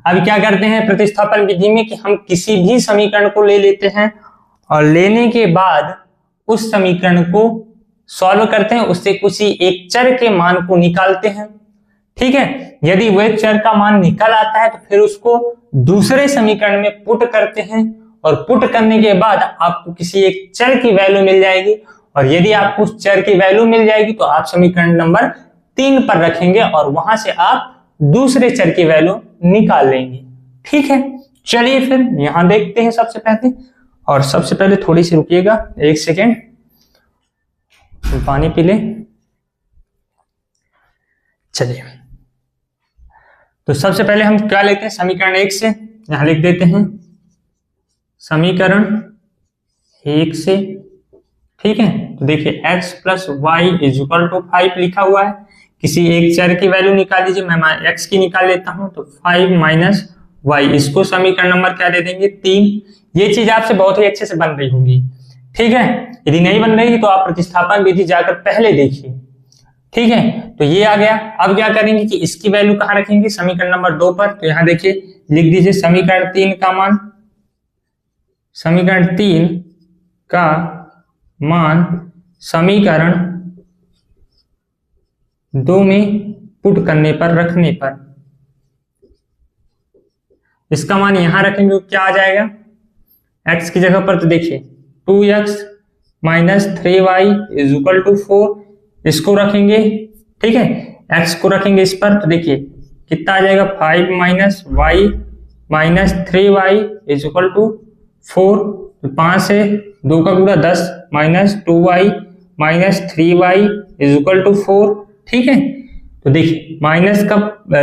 S1: अब क्या करते हैं प्रतिस्थापन विधि में कि हम किसी भी समीकरण को ले लेते हैं और लेने के बाद उस समीकरण को सॉल्व करते हैं, उससे किसी एक चर के मान को निकालते हैं, ठीक है। यदि वह चर का मान निकल आता है तो फिर उसको दूसरे समीकरण में पुट करते हैं और पुट करने के बाद आपको किसी एक चर की वैल्यू मिल जाएगी, और यदि आपको उस चर की वैल्यू मिल जाएगी तो आप समीकरण नंबर 3 पर रखेंगे और वहां से आप दूसरे चर की वैल्यू निकाल लेंगे, ठीक है। चलिए फिर यहां देखते हैं सबसे पहले, और सबसे पहले थोड़ी सी रुकिएगा, 1 सेकेंड, तो पानी पी ले। चलिए, तो सबसे पहले हम क्या लेते हैं, समीकरण 1 से, यहां लिख देते हैं समीकरण 1 से, ठीक है। तो देखिए x plus Y is equal to 5 लिखा हुआ है, किसी एक चर की वैल्यू निकाल लीजिए, मैं x की निकाल लेता हूं। तो 5 माइनस वाई, इसको समीकरण नंबर क्या दे देंगे, 3। ये चीज आपसे बहुत ही अच्छे से बन रही होगी, ठीक है। यदि नहीं बन रही तो आप प्रतिस्थापन विधि जाकर पहले देखिए, ठीक है। तो ये आ गया। अब क्या करेंगे कि इसकी वैल्यू कहां रखेंगे, समीकरण नंबर 2 पर। तो यहां देखिए लिख दीजिए समीकरण 3 का मान, समीकरण 3 का मान समीकरण 2 में पुट करने पर, रखने पर, इसका मान यहां रखेंगे तो क्या आ जाएगा, x की जगह पर। तो देखिए 2x minus 3y is equal to 4, इसको रखेंगे, ठीक है, x को रखेंगे इस पर। तो देखिए कितना आ जाएगा, 5 minus y minus 3y is equal to 4। तो 5 से 2 का गुणा 10 minus 2y minus 3y is equal to 4, ठीक है। तो देखिए माइनस का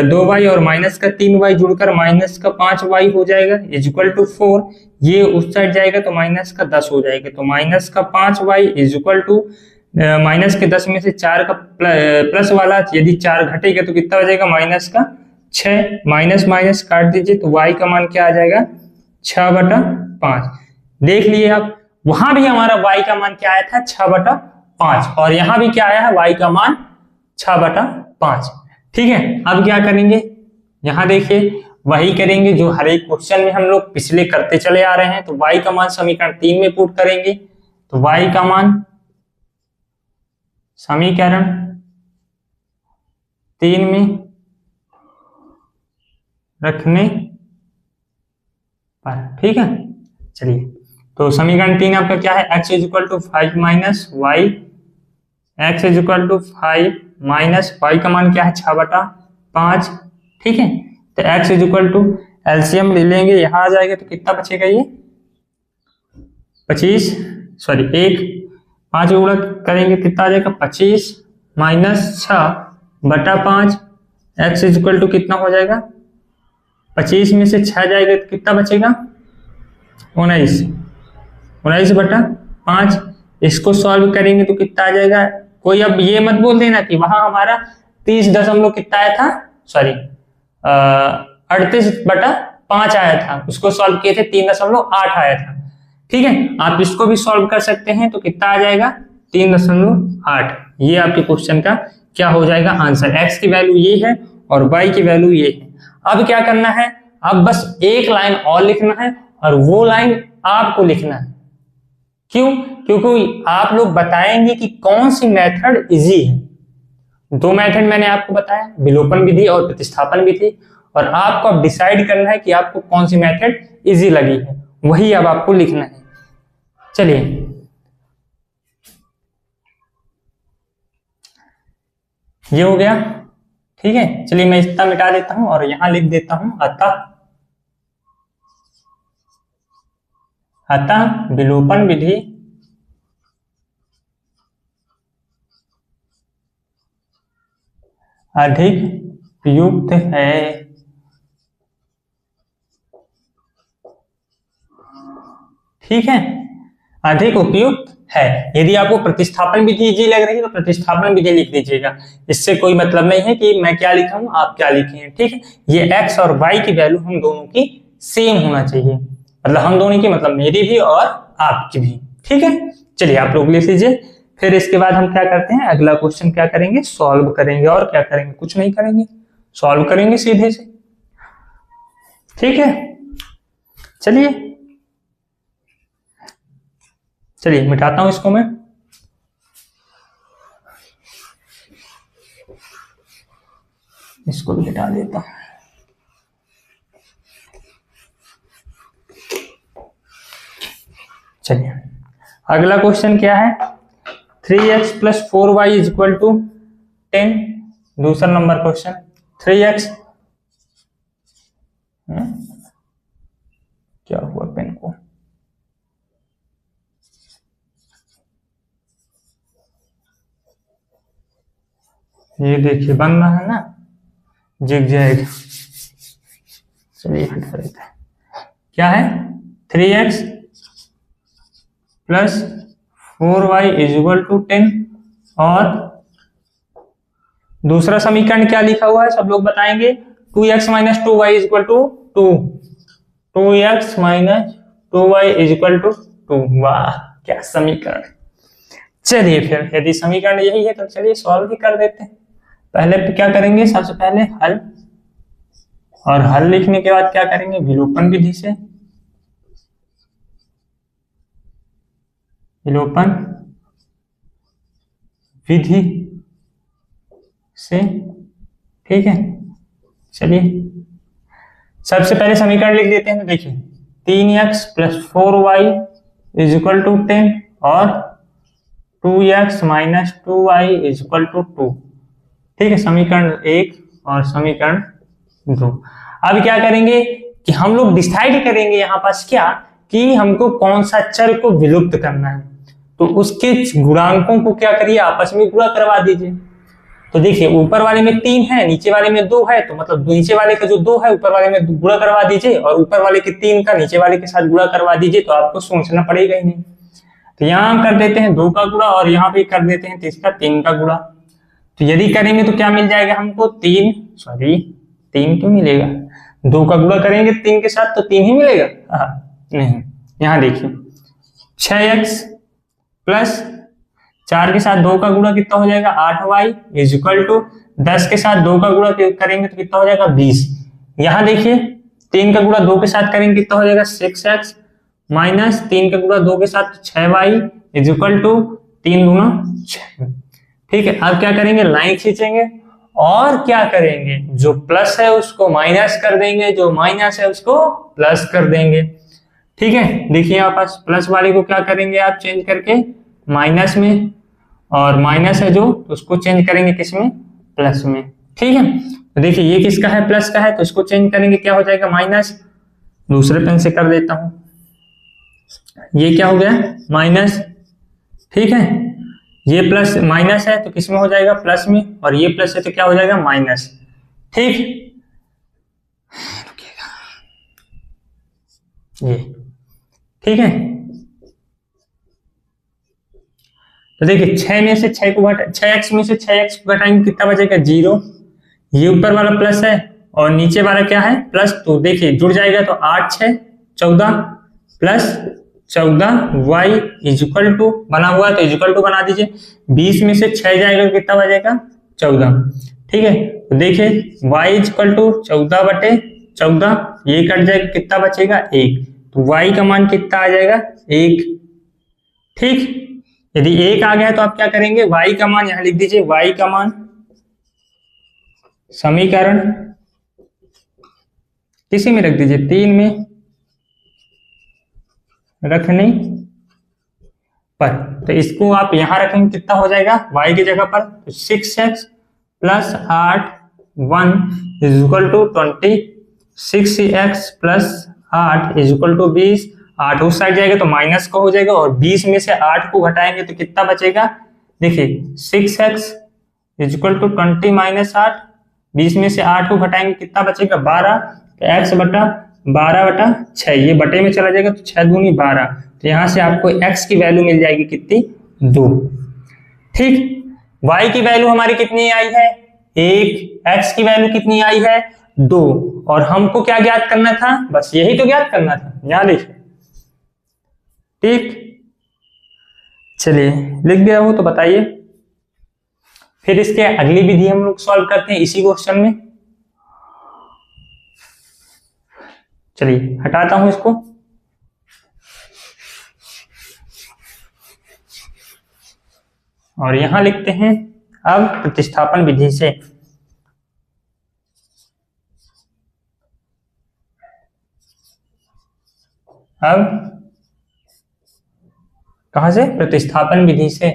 S1: 2y और माइनस का 3y जुड़कर माइनस का 5y हो जाएगा इज इक्वल टू 4। ये उस साइड जाएगा तो माइनस का 10 हो जाएगा। तो माइनस का 5y is equal to minus के 10 में से 4 का प्लस वाला, यदि 4 घटेगा तो कितना हो जाएगा, माइनस का 6। माइनस माइनस काट दीजिए तो y का मान क्या आ जाएगा, 6/5। देख लिए आप। वहां भी हमारा y का मान क्या आया था 6/5 और यहां भी क्या आया है y का मान 6/5। ठीक है, अब क्या करेंगे, यहां देखिए वही करेंगे जो हर एक क्वेश्चन में हम लोग पिछले करते चले आ रहे हैं। तो y का मान समीकरण 3 में पुट करेंगे, तो y का मान समीकरण 3 में रखने पर, ठीक है। चलिए, तो समीकरण 3 आपका क्या है, x is equal to 5 minus y, x is equal to 5 minus y का मान क्या है 6/5। ठीक है, तो x is equal to LCM ले लेंगे, यहां आ जाएगा तो कितना बचेगा, ये 25 सॉरी 5 गुणा करेंगे कितना आ जाएगा 25 minus 6/5। x is equal to कितना हो जाएगा, 25 में से 6 जाएगा तो कितना बचेगा 19/5। इसको सॉल्व करेंगे तो कितना आ जाएगा, कोई अब ये मत बोल देना कि वहां हमारा 30 दशमलव कितना आया था, सॉरी 38/5 आया था, उसको सॉल्व किए थे 3.8 आया था। ठीक है, आप इसको भी सॉल्व कर सकते हैं, तो कितना आ जाएगा 3.8। ये आपके क्वेश्चन का क्या हो जाएगा आंसर, x की वैल्यू ये है और y की वैल्यू ये है। अब क्या करना है, अब बस एक लाइन और लिखना है और वो लाइन आपको लिखना है। क्यों, क्योंकि आप लोग बताएंगे कि कौन सी मेथड इजी है। दो मेथड मैंने आपको बताया, विलोपन विधि और प्रतिस्थापन विधि, और आपको अब डिसाइड करना है कि आपको कौन सी मेथड इजी लगी है, वही अब आपको लिखना है। चलिए, ये हो गया। ठीक है, चलिए मैं इतना मिटा देता हूं और यहां लिख देता हूं अतः विलोपन विधि अधिक उपयुक्त है। ठीक है, अधिक उपयुक्त है। यदि आपको प्रतिस्थापन विधि इजी लग रही है तो प्रतिस्थापन विधि लिख दीजिएगा, इससे कोई मतलब नहीं है कि मैं क्या लिखा हूं आप क्या लिखे हैं। ठीक है, ये x और y की वैल्यू हम दोनों की सेम होना चाहिए, मतलब हम दोनों की मतलब मेरी भी और आपकी भी। ठीक है, चलिए आप लोग लिख लीजिए। फिर इसके बाद हम क्या करते हैं, अगला क्वेश्चन क्या करेंगे, सॉल्व करेंगे। और क्या करेंगे, कुछ नहीं करेंगे, सॉल्व करेंगे सीधे से। ठीक है, चलिए मिटाता हूं इसको मैं। इसको भी हटा देता हूं। चलिए, अगला क्वेश्चन क्या है, 3x + 4y = 10। दूसरा नंबर क्वेश्चन, 3x क्या हुआ पेन को, ये देखिए बन रहा है ना, जिग जैग। चलिए हटा देते हैं। क्या है, 3x + 4y = 10 और दूसरा समीकरण क्या लिखा हुआ है सब लोग बताएंगे, 2x - 2y = 2। 2x - 2y = 2। वाह क्या समीकरण। चलिए फिर यदि समीकरण यही है तो चलिए सॉल्व भी कर देते हैं। पहले क्या करेंगे, सबसे पहले हल, और हल लिखने के बाद क्या करेंगे, विलोपन विधि से, विलोपन विधि से। ठीक है, चलिए सबसे पहले समीकरण लिख देते हैं। तो देखिए 3x + 4y = 10 और 2x - 2y = 2। ठीक है, समीकरण 1 और समीकरण 2। अब क्या करेंगे कि हम लोग डिसाइड करेंगे यहाँ पास क्या, कि हमको कौन सा चर को विलुप्त करना है। तो उसके गुणांकों को क्या करिए, आपस में गुणा करवा दीजिए। तो देखिए ऊपर वाले में 3 है, नीचे वाले में 2 है, तो मतलब नीचे वाले का जो 2 है ऊपर वाले में गुणा करवा दीजिए, और ऊपर वाले के 3 का नीचे वाले के साथ गुणा करवा दीजिए, तो आपको सोचना पड़ेगा ही नहीं। तो यहाँ हम कर देते हैं 2 का गुणा और यहाँ पे कर देते हैं 3 का गुणा। तो यदि करेंगे तो क्या मिल जाएगा हमको, 3 क्यों मिलेगा, 2 का गुणा करेंगे 3 के साथ तो 3 ही मिलेगा। नहीं, यहाँ देखिए 6x प्लस 4 के साथ 2 का गुणा कितना हो जाएगा 8y इज इक्वल टू 10 के साथ 2 का गुणा करेंगे तो कितना हो जाएगा 20। यहां देखिए 3 का गुणा 2 के साथ करेंगे कितना हो जाएगा 6x माइनस 3 का गुणा 2 के साथ 6y इज इक्वल टू 3 गुना 6। ठीक है, अब क्या करेंगे लाइन खींचेंगे और क्या करेंगे जो प्लस है उसको माइनस कर देंगे, जो माइनस है उसको प्लस कर देंगे। ठीक है, देखिए यहाँ पास प्लस वाले को क्या करेंगे आप चेंज करके माइनस में, और माइनस है जो उसको चेंज करेंगे किसमें प्लस में। ठीक है, तो देखिए ये किसका है प्लस का है तो इसको चेंज करेंगे क्या हो जाएगा माइनस, दूसरे पेन से कर देता हूं, ये क्या हो गया माइनस। ठीक है, ये प्लस माइनस है तो किसमें हो जाएगा प्लस में, और ये प्लस है तो क्या हो जाएगा माइनस। ठीक, ये ठीक है, तो देखिए 6 में से 6 को घटा 6x में से 6x को घटाएंगे कितना बचेगा 0। ये ऊपर वाला प्लस है और नीचे वाला क्या है प्लस, तो देखिए जुड़ जाएगा तो 8 6 14 plus 14y is equal to बना हुआ है तो इज इक्वल टू बना दीजिए। 20 में से 6 जाएगा तो कितना बचेगा 14। ठीक है, तो देखिए y इज इक्वल टू 14 बटे 14, ये कट जाएगा कितना बचेगा 1, तो y का मान कितना आ जाएगा 1। ठीक, यदि 1 आ गया तो आप क्या करेंगे y का मान यहां लिख दीजिए, y का मान समीकरण किसी में रख दीजिए 3 में रखने पर, तो इसको आप यहां रखेंगे कितना हो जाएगा y की जगह पर तो 6x plus 8 1 is equal to 20, 6x plus 8 is equal to 20, 8 उस साइड जाएगा तो माइनस का हो जाएगा और 20 में से 8 को घटाएंगे तो कितना बचेगा, देखिए 6x is equal to 20 minus 8, 20 में से 8 को घटाएंगे कितना बचेगा 12, तो x बटा 12 बटा 6, ये बटे में चला जाएगा तो 6 दूनी 12, तो यहां से आपको x की वैल्यू मिल जाएगी कितनी 2। ठीक, y की वैल्यू हमारी कितनी आई है 1, x की वैल्यू कितनी आई है 2, और हमको क्या ज्ञात करना था बस यही तो ज्ञात करना था, यहां लिखिए। ठीक, चलिए लिख दिया हो तो बताइए, फिर इसके अगली विधि हम लोग सॉल्व करते हैं इसी क्वेश्चन में। चलिए हटाता हूं इसको, और यहां लिखते हैं अब प्रतिस्थापन विधि से। अब कहां से प्रतिस्थापन विधि से,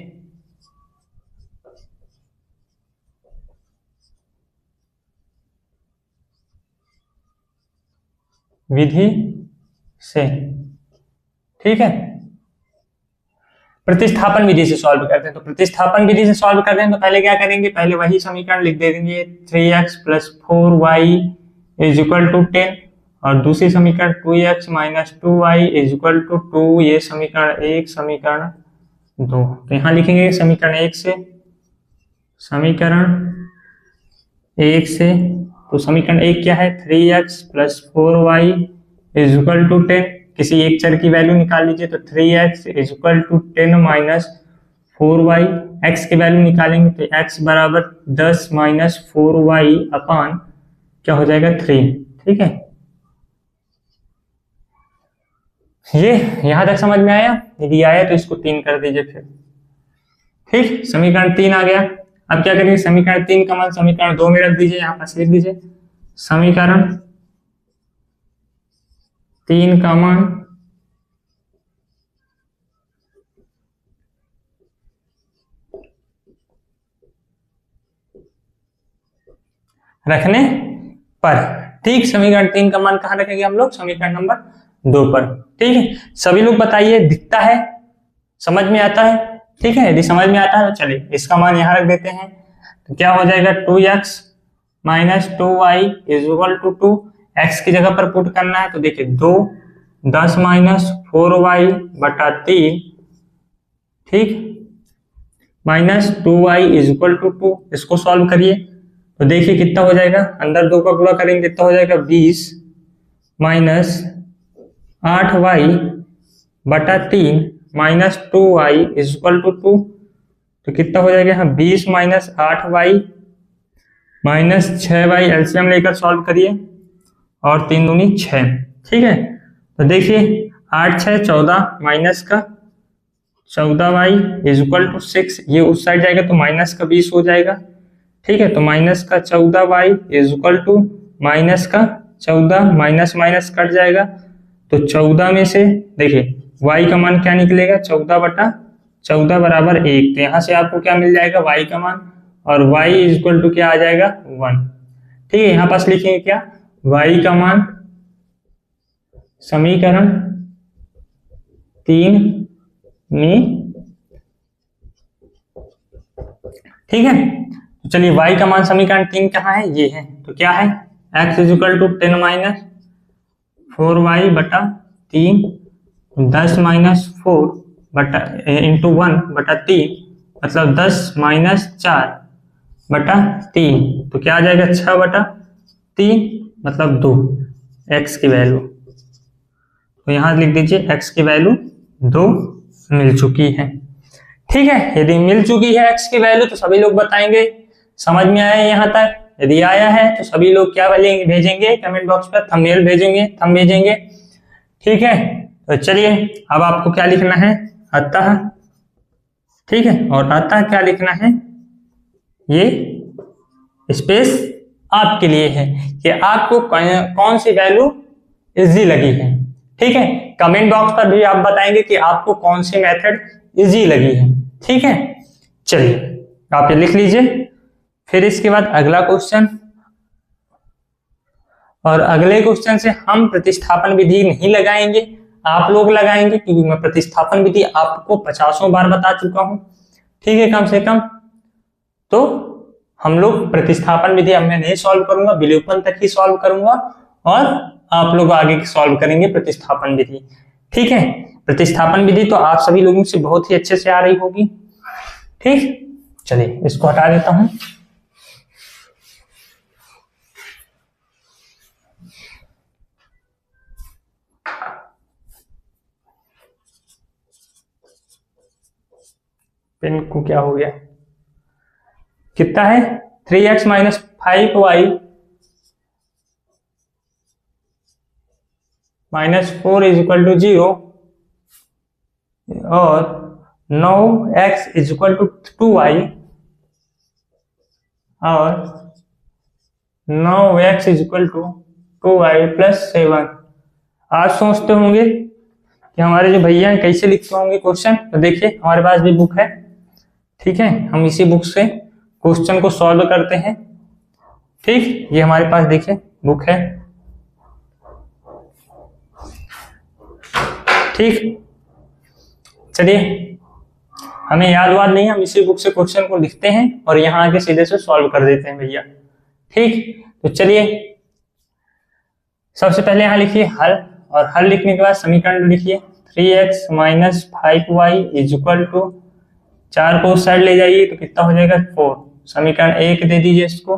S1: विधि से। ठीक है, प्रतिस्थापन विधि से सॉल्व करते हैं, तो प्रतिस्थापन विधि से सॉल्व करते हैं तो पहले क्या करेंगे, पहले वही समीकरण लिख देंगे 3x plus 4y is equal to 10, और दूसरी समीकरण 2x minus 2y is equal to 2, ये समीकरण 1 समीकरण 2, तो यहां लिखेंगे समीकरण 1 से, समीकरण 1 से, तो समीकरण 1 क्या है 3x plus 4y is equal to 10, किसी एक चर की वैल्यू निकाल लीजिए तो 3x is equal to 10 minus 4y, x की वैल्यू निकालेंगे तो x बराबर 10 माइनस 4y अपान क्या हो जाएगा 3। ठीक है, ये यहां तक समझ में आया, यदि आया तो इसको 3 कर दीजिए फिर। ठीक, समीकरण 3 आ गया। अब क्या करेंगे, समीकरण 3 का मान समीकरण 2 में रख दीजिए, यहां पास लिख दीजिए समीकरण 3 का मान रखने पर। ठीक, समीकरण 3 का मान कहां रखेंगे हम लोग, समीकरण नंबर 2 पर। ठीक है, सभी लोग बताइए दिखता है, समझ में आता है। ठीक है, यदि समझ में आता है तो चलिए इसका मान यहां रख देते हैं, तो क्या हो जाएगा 2x minus 2y is equal to 2, x की जगह पर पुट करना है तो देखिए 2 10 माइनस 4y बटा 3, ठीक, minus 2y is equal to 2, इसको सॉल्व करिए तो देखिए कितना हो जाएगा, अंदर 2 का गुणा करेंगे कितना हो जाएगा 20 माइनस 8y बटा 3 minus 2y is equal to 2, तो कितना हो जाएगा यहाँ 20 minus 8y minus 6y, LCM लेकर सॉल्व करिए और 3 दूनी 6। ठीक है, तो देखिए 8 6 14 माइनस का 14y इज इक्वल टू 6, ये उस साइड जाएगा तो माइनस का 20 हो जाएगा। ठीक है, तो माइनस का 14y is equal to minus का 14, माइनस माइनस कट जाएगा तो 14 में से देखिए y का मान क्या निकलेगा 14/14 बराबर 1, तो यहाँ से आपको क्या मिल जाएगा y का मान, और y इज इक्वल टू क्या आ जाएगा 1। ठीक है, यहाँ पास लिखेंगे क्या y का मान समीकरण 3 में। ठीक है, तो चलिए y का मान समीकरण 3 कहाँ है, ये है, तो क्या है x is equal to 10 minus 4y बटा 3, 10 माइनस 4 बटा इंटू 1 बटा 3, मतलब 10 माइनस 4 बटा 3, तो क्या आ जाएगा 6/3 मतलब 2, x की वैल्यू, तो यहां लिख दीजिए x की वैल्यू 2 मिल चुकी है। ठीक है, यदि मिल चुकी है x की वैल्यू तो सभी लोग बताएंगे समझ में आया यहाँ तक। यदि आया है तो सभी लोग क्या भेजेंगे कमेंट बॉक्स पर, थंबनेल भेजेंगे, थंब भेजेंगे। ठीक है, तो चलिए अब आपको क्या लिखना है अतः। ठीक है, और अतः क्या लिखना है, ये स्पेस आपके लिए है कि आपको कौन सी वैल्यू इजी लगी है। ठीक है, कमेंट बॉक्स पर भी आप बताएंगे कि आपको कौन सी मेथड इजी लगी है। ठीक है, चलिए आप ये लिख लीजिए। फिर इसके बाद अगला क्वेश्चन, और अगले क्वेश्चन से हम प्रतिस्थापन विधि नहीं लगाएंगे, आप लोग लगाएंगे, क्योंकि मैं प्रतिस्थापन विधि आपको 50 बार बता चुका हूं। ठीक है, कम से कम तो हम लोग प्रतिस्थापन विधि अब मैं नहीं सॉल्व करूंगा, विलोपन तक ही सॉल्व करूंगा और आप लोग आगे सॉल्व करेंगे प्रतिस्थापन विधि। ठीक है, प्रतिस्थापन विधि तो आप सभी लोगों से बहुत ही अच्छे से आ रही होगी। ठीक, चलिए इसको हटा देता हूं। पेन को क्या हो गया, कितना है 3x minus 5y minus 4 is equal to 0 और 9x is equal to 2y और 9x is equal to 2y plus 7। आज सोचते होंगे कि हमारे जो भैया हैं कैसे लिखते होंगे क्वेश्चन, तो देखिए हमारे पास भी बुक है। ठीक है, हम इसी बुक से क्वेश्चन को सॉल्व करते हैं। ठीक, ये हमारे पास देखिए बुक है। ठीक, चलिए हमें याद वाद नहीं, हम इसी बुक से क्वेश्चन को लिखते हैं और यहाँ आके सीधे से सॉल्व कर देते हैं भैया। ठीक, तो चलिए सबसे पहले यहाँ लिखिए हल, और हल लिखने के बाद समीकरण लिखिए 3x minus 5y is equal to 4 को उस साइड ले जाइए तो कितना हो जाएगा 4, समीकरण 1 दे दीजिए इसको।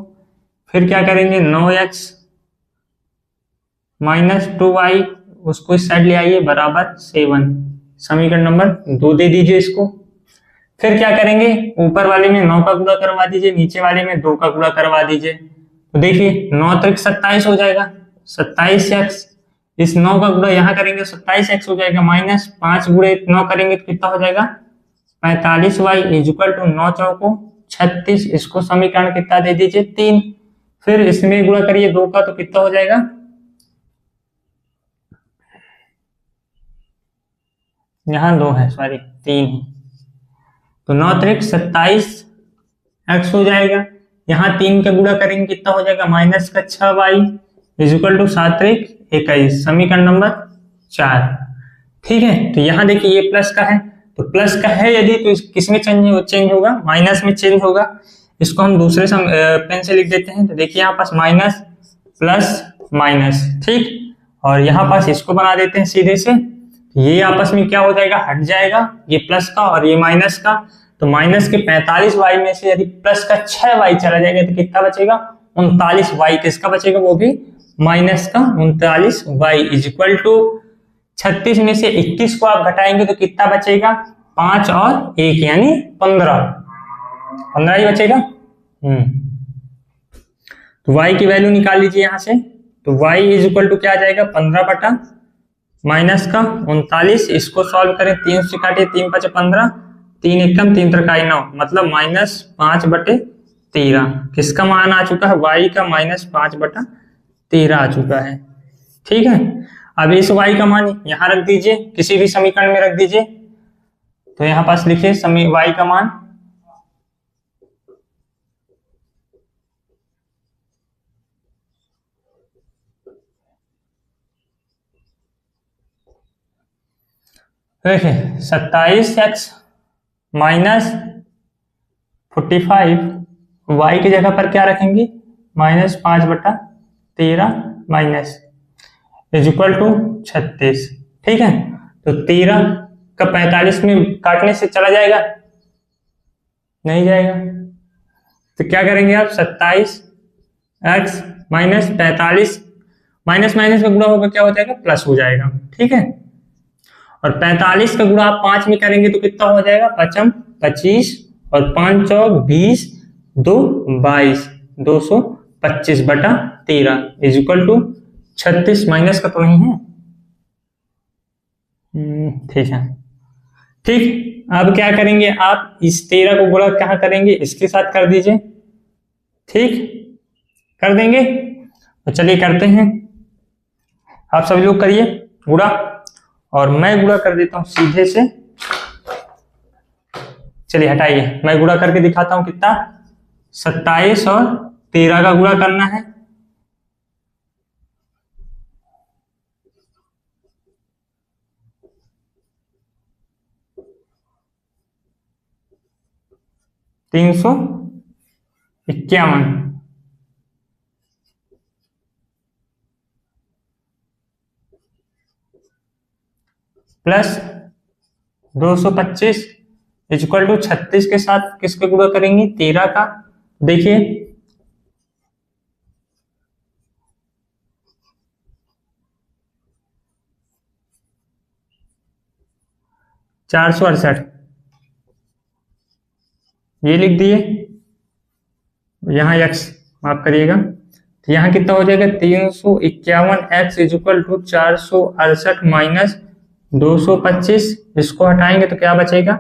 S1: फिर क्या करेंगे 9x माइनस 2y उसको इस साइड ले आइए बराबर 7, समीकरण नंबर 2 दे दीजिए इसको। फिर क्या करेंगे ऊपर वाले में 9 का गुणा करवा दीजिए, नीचे वाले में 2 का गुणा करवा दीजिए, तो देखिए 9 त्रिक 27 हो जाएगा, 27x, इस 9 का गुणा यहाँ करेंगे 27x हो जाएगा, माइनस 5 गुणे 9 करेंगे तो कितना हो जाएगा 45y इज इक्वल टू 9 चौको 36, इसको समीकरण कितना दे दीजिए 3। फिर इसमें गुणा करिए 2 का तो कितना हो जाएगा, यहाँ 2 है सॉरी 3 है, तो 9 त्रिक 27x हो जाएगा, यहाँ 3 का गुणा करेंगे कितना हो जाएगा माइनस का 6y इज इक्वल टू 7 त्रिक 21, समीकरण नंबर 4। ठीक है, तो यहाँ देखिए ये प्लस का है, तो प्लस का है यदि तो किसमें चेंज होगा माइनस में चेंज होगा। इसको हम दूसरे पेन से लिख देते हैं, तो देखिए यहाँ पास माइनस प्लस माइनस। ठीक, और यहाँ पास इसको बना देते हैं सीधे से, ये आपस में क्या हो जाएगा हट जाएगा, ये प्लस का और ये माइनस का, तो माइनस के 45y में से यदि प्लस का 6y चला जाएगा तो कितना बचेगा 39y, किसका बचेगा वो भी माइनस का 39y इज इक्वल टू 36 में से 21 को आप घटाएंगे तो कितना बचेगा? 5 और 1 यानी 15 ही बचेगा। तो y की वैल्यू निकाल लीजिए यहां से। तो y इज इक्वल टू क्या आ जाएगा? 15 बटा माइनस का 39, इसको सॉल्व करें, 3 से काटिए, 3 5 15, 3 एकम 3 त्रिकाई 9, मतलब -5/13। किसका मान आ चुका है? y का -5/13 आ चुका है। ठीक है, अब इस y का मान यहां रख दीजिए, किसी भी समीकरण में रख दीजिए। तो यहां पास लिखिए y का मान देखिए 27x -45, y की जगह पर क्या रखेंगे? -5/13 माइनस इज इक्वल टू 36। ठीक है, तो 13 का 45 में काटने से चला जाएगा? नहीं जाएगा। तो क्या करेंगे आप? 27x -45, माइनस माइनस का गुणा होगा क्या हो जाएगा? प्लस हो जाएगा। ठीक है, और 45 का गुणा आप 5 में करेंगे तो कितना हो जाएगा? 5 25 और 5 चौक 20, 2 22, 225/13 इज इक्वल टू 36। माइनस का तो नहीं है? ठीक है। ठीक, अब क्या करेंगे आप? इस 13 को गुणा कहाँ करेंगे? इसके साथ कर दीजिए। ठीक, कर देंगे? तो चलिए करते हैं, आप सभी लोग करिए गुणा, और मैं गुणा कर देता हूं सीधे से। चलिए हटाइए, मैं गुणा करके दिखाता हूं कितना। 27 और 13 का गुणा करना है। $351 प्लस 225 इज इक्वल टू 36 के साथ किसके गुणा करेंगे? 13 का। देखिए 468, ये लिख दिए, यहाँ x माफ करिएगा। तो यहाँ कितना हो जाएगा? 351x is equal to 468 minus 225, इसको हटाएंगे तो क्या बचेगा?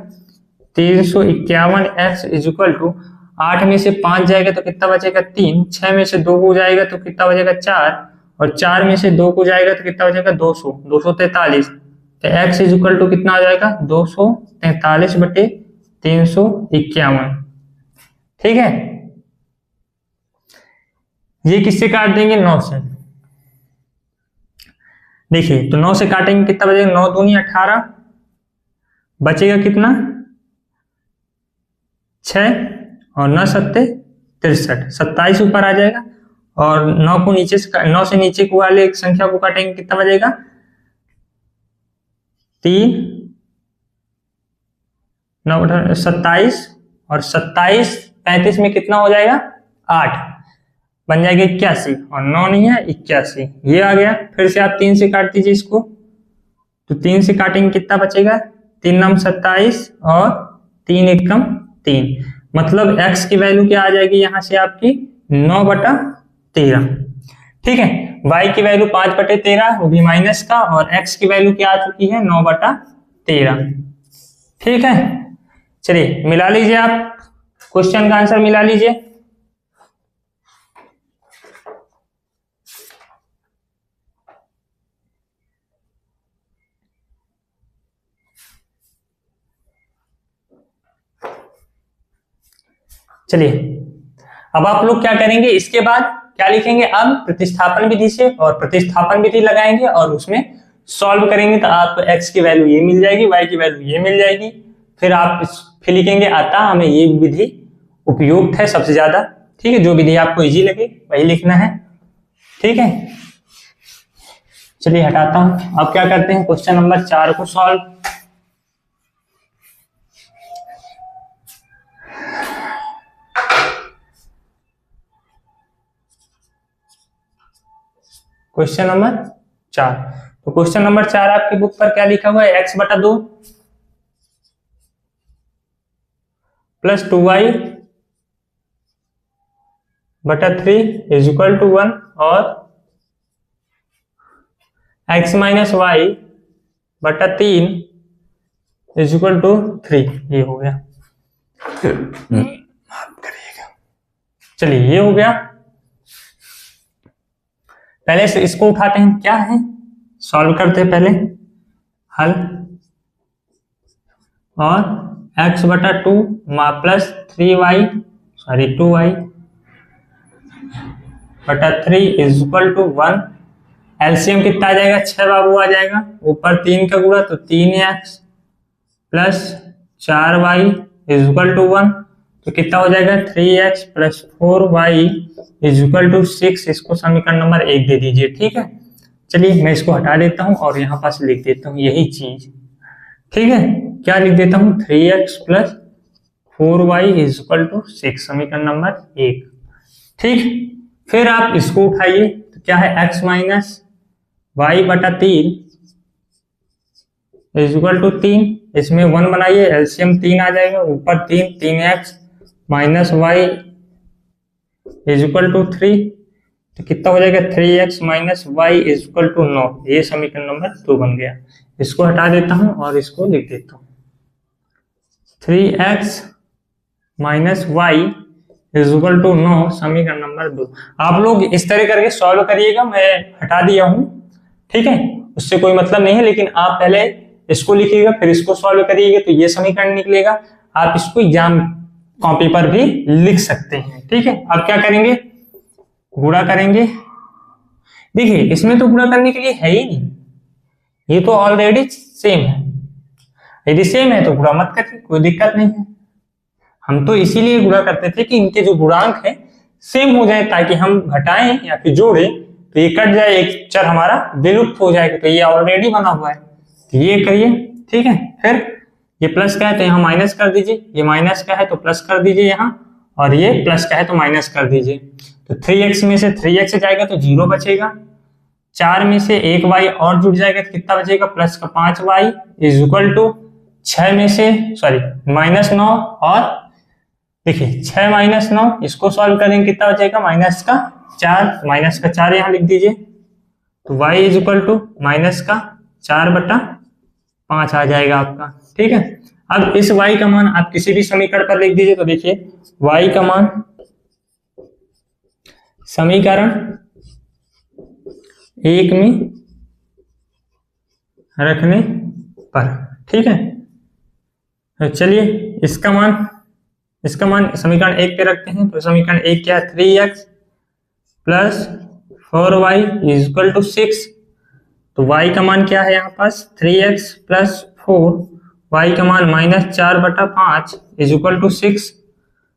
S1: 351x इज इक्वल टू 8 में से 5 जाएगा तो कितना बचेगा? 3, 6 में से 2 को जाएगा तो कितना बचेगा? 4, और 4 में से 2 को जाएगा तो कितना बचेगा? 243। तो x इज इक्वल टू कितना आ जाएगा? 243/351। ठीक है, ये किससे काट देंगे? 9 से। देखिए तो 9 से काटेंगे कितना बचेगा? 9 दूनी 18, बचेगा कितना? 6 और 9 सत्ते 63, 27 ऊपर आ जाएगा। और 9 को नीचे से 9 से नीचे को वाले एक संख्या को काटेंगे कितना बचेगा? 3 9 27, और 27 35 में कितना हो जाएगा? 8, बन जाएगा 81, और 9 नहीं है 81, ये आ गया। फिर से आप 3 से काट दीजिए इसको। तो 3 से काटेंगे कितना बचेगा? 3 9 27 और 3 एकम 3, मतलब x की वैल्यू क्या आ जाएगी यहां से आपकी? 9/13। ठीक है, y की वैल्यू 5/13, वो भी माइनस का, और x की वैल्यू क्या आ चुकी है? 9/13। ठीक है, चलिए मिला लीजिए, आप क्वेश्चन का आंसर मिला लीजिए। चलिए अब आप लोग क्या करेंगे? इसके बाद क्या लिखेंगे? अब प्रतिस्थापन विधि से, और प्रतिस्थापन विधि लगाएंगे और उसमें सॉल्व करेंगे, तो आपको x की वैल्यू ये मिल जाएगी, y की वैल्यू ये मिल जाएगी। फिर आप फिर लिखेंगे अतः हमें ये विधि उपयुक्त है सबसे ज्यादा। ठीक है, जो विधि आपको इजी लगे वही लिखना है। ठीक है, चलिए हटाता हूं। अब क्या करते हैं? क्वेश्चन नंबर 4 को सॉल्व। क्वेश्चन नंबर 4, तो क्वेश्चन नंबर 4 आपकी बुक पर क्या लिखा हुआ है, x/2 plus 2y/3 is equal to 1 और x minus y/3 is equal to 3। ये हो गया। चलिए ये हो गया। पहले से इसको उठाते हैं, क्या है सॉल्व करते हैं पहले हल, और x/2 plus 2y/3 is equal to 1। LCM कितना आ जाएगा, 6 बाबू आ जाएगा, ऊपर 3 का गुणा तो 3x plus 4y is equal to 1, तो कितना हो जाएगा 3x plus 4y is equal to 6। इसको समीकरण नंबर 1 दे दीजिए। ठीक है, चलिए मैं इसको हटा देता हूं और यहाँ पास लिख देता हूँ यही चीज। ठीक है, क्या लिख देता हूँ 3x plus 4y is equal to 6, समीकरण नंबर 1। ठीक, फिर आप इसको उठाइए तो क्या है x minus y/3 is equal to 3। इसमें 1 बनाइए, एलसीएम 3 आ जाएगा, ऊपर 3x minus y is equal to 3, तो कितना हो जाएगा 3x minus y is equal to 9। ये समीकरण नंबर 2 बन गया। इसको हटा देता हूं और इसको लिख देता हूं 3x minus y is equal to 9, समीकरण नंबर 2। आप लोग इस तरह करके सॉल्व करिएगा, मैं हटा दिया हूं। ठीक है, उससे कोई मतलब नहीं है, लेकिन आप पहले इसको लिखिएगा फिर इसको सॉल्व करिएगा तो ये समीकरण निकलेगा। आप इसको एग्जाम कॉपी पर भी लिख सकते हैं। ठीक है, अब क्या करेंगे, गुणा करेंगे। देखिए इसमें तो गुणा करने के लिए है ही नहीं, ये तो ऑलरेडी सेम है। यदि सेम है तो गुणा मत करिए, कोई दिक्कत नहीं है। हम तो इसीलिए गुणा करते थे कि इनके जो गुणांक है सेम हो जाए, ताकि हम घटाएं या फिर जोड़े तो ये कट जाए, एक चर हमारा विलुप्त हो जाएगा। तो ये ऑलरेडी बना हुआ है, तो ये करिए। ठीक है, फिर ये प्लस का है तो यहाँ माइनस कर दीजिए, ये माइनस का है तो प्लस कर दीजिए यहाँ, और ये प्लस का है तो माइनस कर दीजिए। तो 3x में से 3x जाएगा तो 0 बचेगा, 4 में से 1y और जुड़ जाएगा तो कितना बचेगा प्लस का 5y इज इक्वल टू 6 में से माइनस 9, और देखिए 6 माइनस 9 इसको सॉल्व करेंगे कितना बचेगा माइनस का 4, माइनस का 4 यहाँ लिख दीजिए, तो y is equal to minus का 4/5 आ जाएगा आपका। ठीक है, अब इस y का मान आप किसी भी समीकरण पर लिख दीजिए। तो देखिए y का मान समीकरण 1 में रखने पर। ठीक है, तो चलिए इसका मान समीकरण 1 पे रखते हैं। तो समीकरण 1 क्या है, 3x plus 4y is equal to 6। तो y का मान क्या है यहाँ पास 3x प्लस 4, y का मान माइनस 4/5 इज इक्वल टू 6।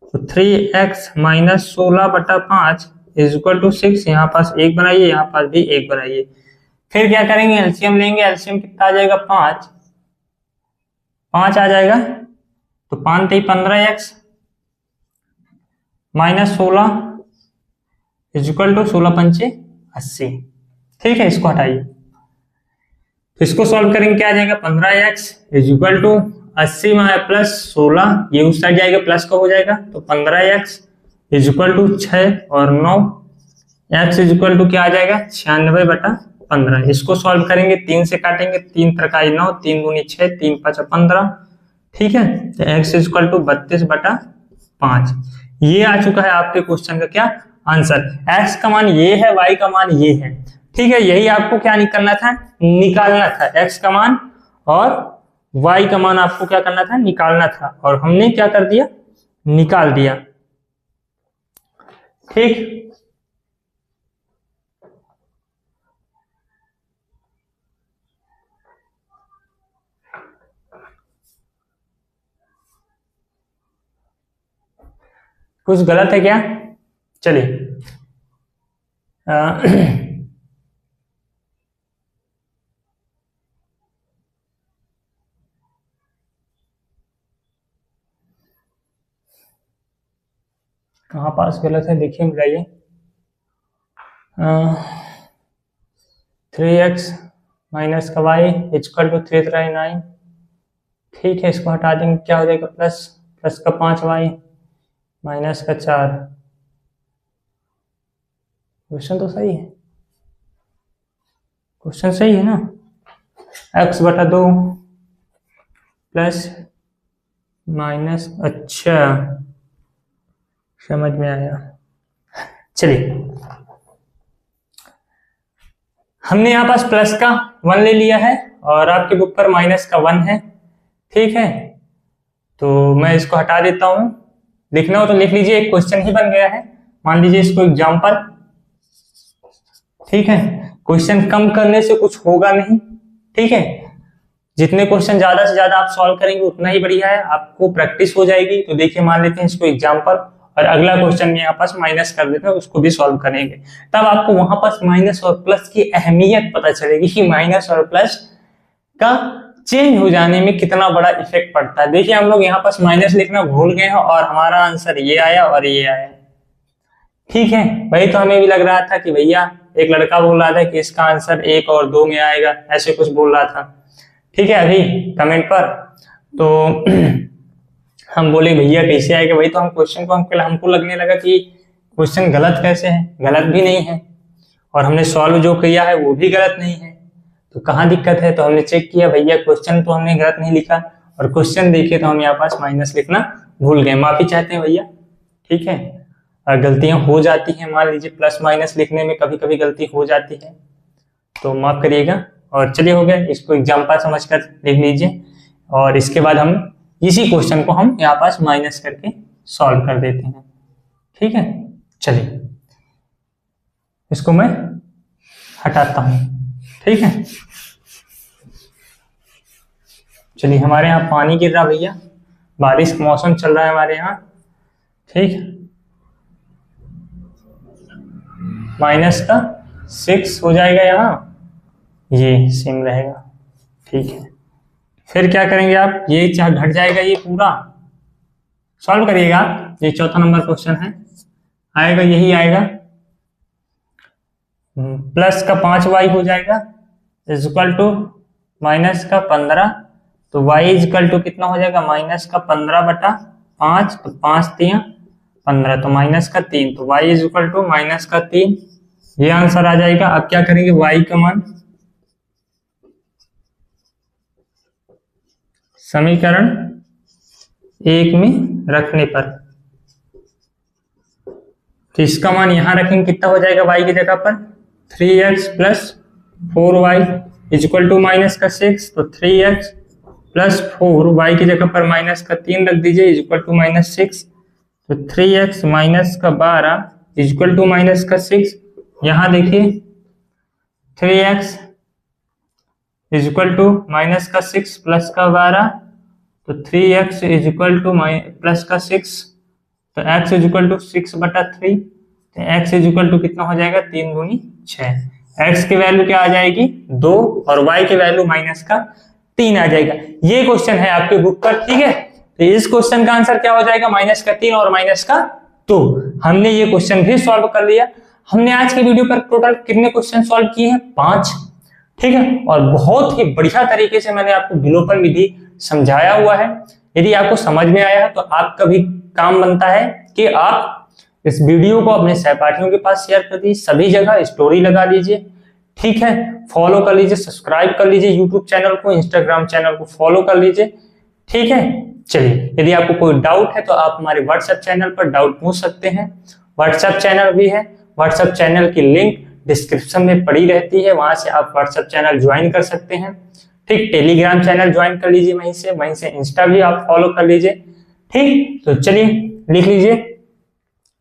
S1: तो 3x minus 16/5 is equal to 6। यहाँ पास 1 बनाइए, यहाँ पास भी 1 बनाइए। फिर क्या करेंगे, एलसीएम लेंगे। एलसीएम कितना आ जाएगा 5 आ जाएगा, तो 5 3 15x minus 16 is equal to 16 पंचे 80। ठीक है, इसको हटाइए, तो इसको सॉल्व करेंगे क्या आ जाएगा 15x इज इक्वल टू 80 में प्लस 16, ये उस साइड जाएगा प्लस का हो जाएगा, तो 15x इज इक्वल टू 6 और 9, x इज इक्वल टू क्या आ जाएगा 96/15। इसको सॉल्व करेंगे, 3 से काटेंगे, 3 3 9, 3 दूनी 6, 3 5 15। ठीक है, तो x इज इक्वल टू 32/5। ये आ चुका है आपके क्वेश्चन का क्या आंसर। x का मान ये है, y का मान ये है। ठीक है, यही आपको क्या निकालना था, निकालना था। x का मान और y का मान आपको क्या करना था, निकालना था, और हमने क्या कर दिया, निकाल दिया। ठीक, कुछ गलत है क्या, चलिए कहाँ पास गलत है देखिए, मिलाइए। 3x माइनस का वाई इक्वल टू 339। ठीक है, इसको हटा देंगे, क्या हो जाएगा प्लस, प्लस का 5y माइनस का 4। क्वेश्चन तो सही है, क्वेश्चन सही है ना। x बटा 2 प्लस माइनस, अच्छा समझ में आया। चलिए, हमने यहाँ पास प्लस का 1 ले लिया है और आपके बुक पर माइनस का 1 है। ठीक है, तो मैं इसको हटा देता हूं। लिखना हो तो लिख लीजिए, एक क्वेश्चन ही बन गया है। मान लीजिए इसको एग्जाम्पल। ठीक है, क्वेश्चन कम करने से कुछ होगा नहीं। ठीक है, जितने क्वेश्चन ज्यादा से ज्यादा आप सॉल्व करेंगे उतना ही बढ़िया है, आपको प्रैक्टिस हो जाएगी। तो देखिए, मान लेते हैं इसको एग्जाम्पल और अगला क्वेश्चन यहाँ पास माइनस कर देते हैं, उसको भी सॉल्व करेंगे। तब आपको वहां पास माइनस और प्लस की अहमियत पता चलेगी कि माइनस और प्लस का चेंज हो जाने में कितना बड़ा इफेक्ट पड़ता है। देखिए, हम लोग यहाँ पास माइनस लिखना भूल गए हैं और हमारा आंसर ये आया और ये आया। ठीक है, वही तो हमें भी लग रहा था कि भैया, एक लड़का बोल रहा था कि इसका आंसर 1 और 2 में आएगा, ऐसे कुछ बोल रहा था। ठीक है, अभी कमेंट पर तो हम बोले भैया कैसे आएगा। वही तो हम क्वेश्चन को हमको लगने लगा कि क्वेश्चन गलत कैसे है, गलत भी नहीं है और हमने सॉल्व जो किया है वो भी गलत नहीं है, तो कहाँ दिक्कत है। तो हमने चेक किया, भैया क्वेश्चन तो हमने गलत नहीं लिखा और क्वेश्चन देखे तो हम यहाँ पास माइनस लिखना भूल गए। माफी चाहते हैं भैया। ठीक है, और गलतियां हो जाती हैं, मान लीजिए प्लस माइनस लिखने में कभी कभी गलती हो जाती है, तो माफ करिएगा। और चलिए, हो गया, इसको एग्जाम्पल समझकर लिख लीजिए और इसके बाद हम इसी क्वेश्चन को हम यहाँ पास माइनस करके सॉल्व कर देते हैं। ठीक है, चलिए इसको मैं हटाता हूं। ठीक है, चलिए, हमारे यहाँ पानी गिर रहा भैया, बारिश का मौसम चल रहा है हमारे यहाँ। ठीक है, माइनस का 6 हो जाएगा, यहाँ ये सेम रहेगा। ठीक है, फिर क्या करेंगे आप, ये घट जाएगा, ये पूरा सॉल्व करिएगा। ये चौथा नंबर क्वेश्चन है, आएगा यही आएगा। प्लस का 5y हो जाएगा इज इक्वल टू माइनस का 15। तो y इज इक्वल टू कितना हो जाएगा, माइनस का 15 बटा 5, तो 5 3 15, तो माइनस का 3, तो y is equal to minus का 3, ये आंसर आ जाएगा। अब क्या करेंगे, y का मान समीकरण 1 में रखने पर, तो इसका मान यहां रखेंगे, कितना हो जाएगा y की जगह पर 3x plus 4y is equal to minus का 6, तो 3x प्लस 4 y की जगह पर माइनस का 3 रख दीजिए इज इक्वल टू माइनस 6, तो 3x माइनस का 12 इज इक्वल टू माइनस का 6। यहां देखिए 3x is equal to minus का 6 प्लस का 12, तो 3x is equal two plus का 6, तो x इज इक्वल टू 6 बटा 3, तो x इज इक्वल टू कितना हो जाएगा, 3 दूनी 6। x की वैल्यू क्या आ जाएगी 2 और y की वैल्यू माइनस का 3 आ जाएगा। ये क्वेश्चन है आपके बुक पर। ठीक है, तो इस क्वेश्चन का आंसर क्या हो जाएगा, माइनस का 3 और माइनस का 2। हमने ये क्वेश्चन भी सॉल्व कर लिया। हमने आज के वीडियो पर टोटल कितने क्वेश्चन सॉल्व किए हैं, 5। ठीक है, और बहुत ही बढ़िया तरीके से मैंने आपको विलोपन विधि समझाया हुआ है। यदि आपको समझ में आया है तो आपका भी काम बनता है कि आप इस वीडियो को अपने सहपाठियों के पास शेयर कर दीजिए, सभी जगह स्टोरी लगा दीजिए। ठीक है, फॉलो कर लीजिए, सब्सक्राइब कर लीजिए यूट्यूब चैनल को, इंस्टाग्राम चैनल को फॉलो कर लीजिए। ठीक है, चलिए, यदि आपको कोई डाउट है तो आप हमारे व्हाट्सएप चैनल पर डाउट पूछ सकते हैं। व्हाट्सएप चैनल भी है, व्हाट्सएप चैनल की लिंक डिस्क्रिप्शन में पड़ी रहती है, वहां से आप व्हाट्सएप चैनल ज्वाइन कर सकते हैं। ठीक, टेलीग्राम चैनल ज्वाइन कर लीजिए, वहीं से इंस्टा भी आप फॉलो कर लीजिए। ठीक, तो चलिए लिख लीजिए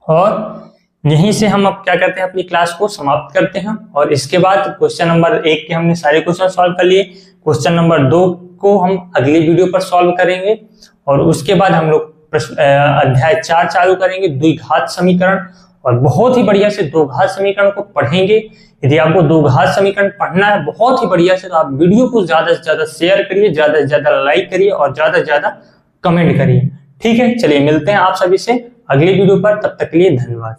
S1: और यहीं से हम अब क्या करते हैं, अपनी क्लास को समाप्त करते हैं। और इसके बाद क्वेश्चन नंबर 1 के हमने सारे क्वेश्चन सॉल्व कर लिए, क्वेश्चन नंबर 2 को हम अगली वीडियो पर सॉल्व करेंगे और उसके बाद हम लोग अध्याय 4 चालू करेंगे, द्विघात समीकरण। और बहुत ही बढ़िया से दो घात समीकरण को पढ़ेंगे। यदि आपको दो घात समीकरण पढ़ना है बहुत ही बढ़िया से, तो आप वीडियो को ज्यादा से ज्यादा शेयर करिए, ज्यादा से ज्यादा लाइक करिए और ज्यादा से ज्यादा कमेंट करिए। ठीक है, चलिए मिलते हैं आप सभी से अगली वीडियो पर, तब तक के लिए धन्यवाद।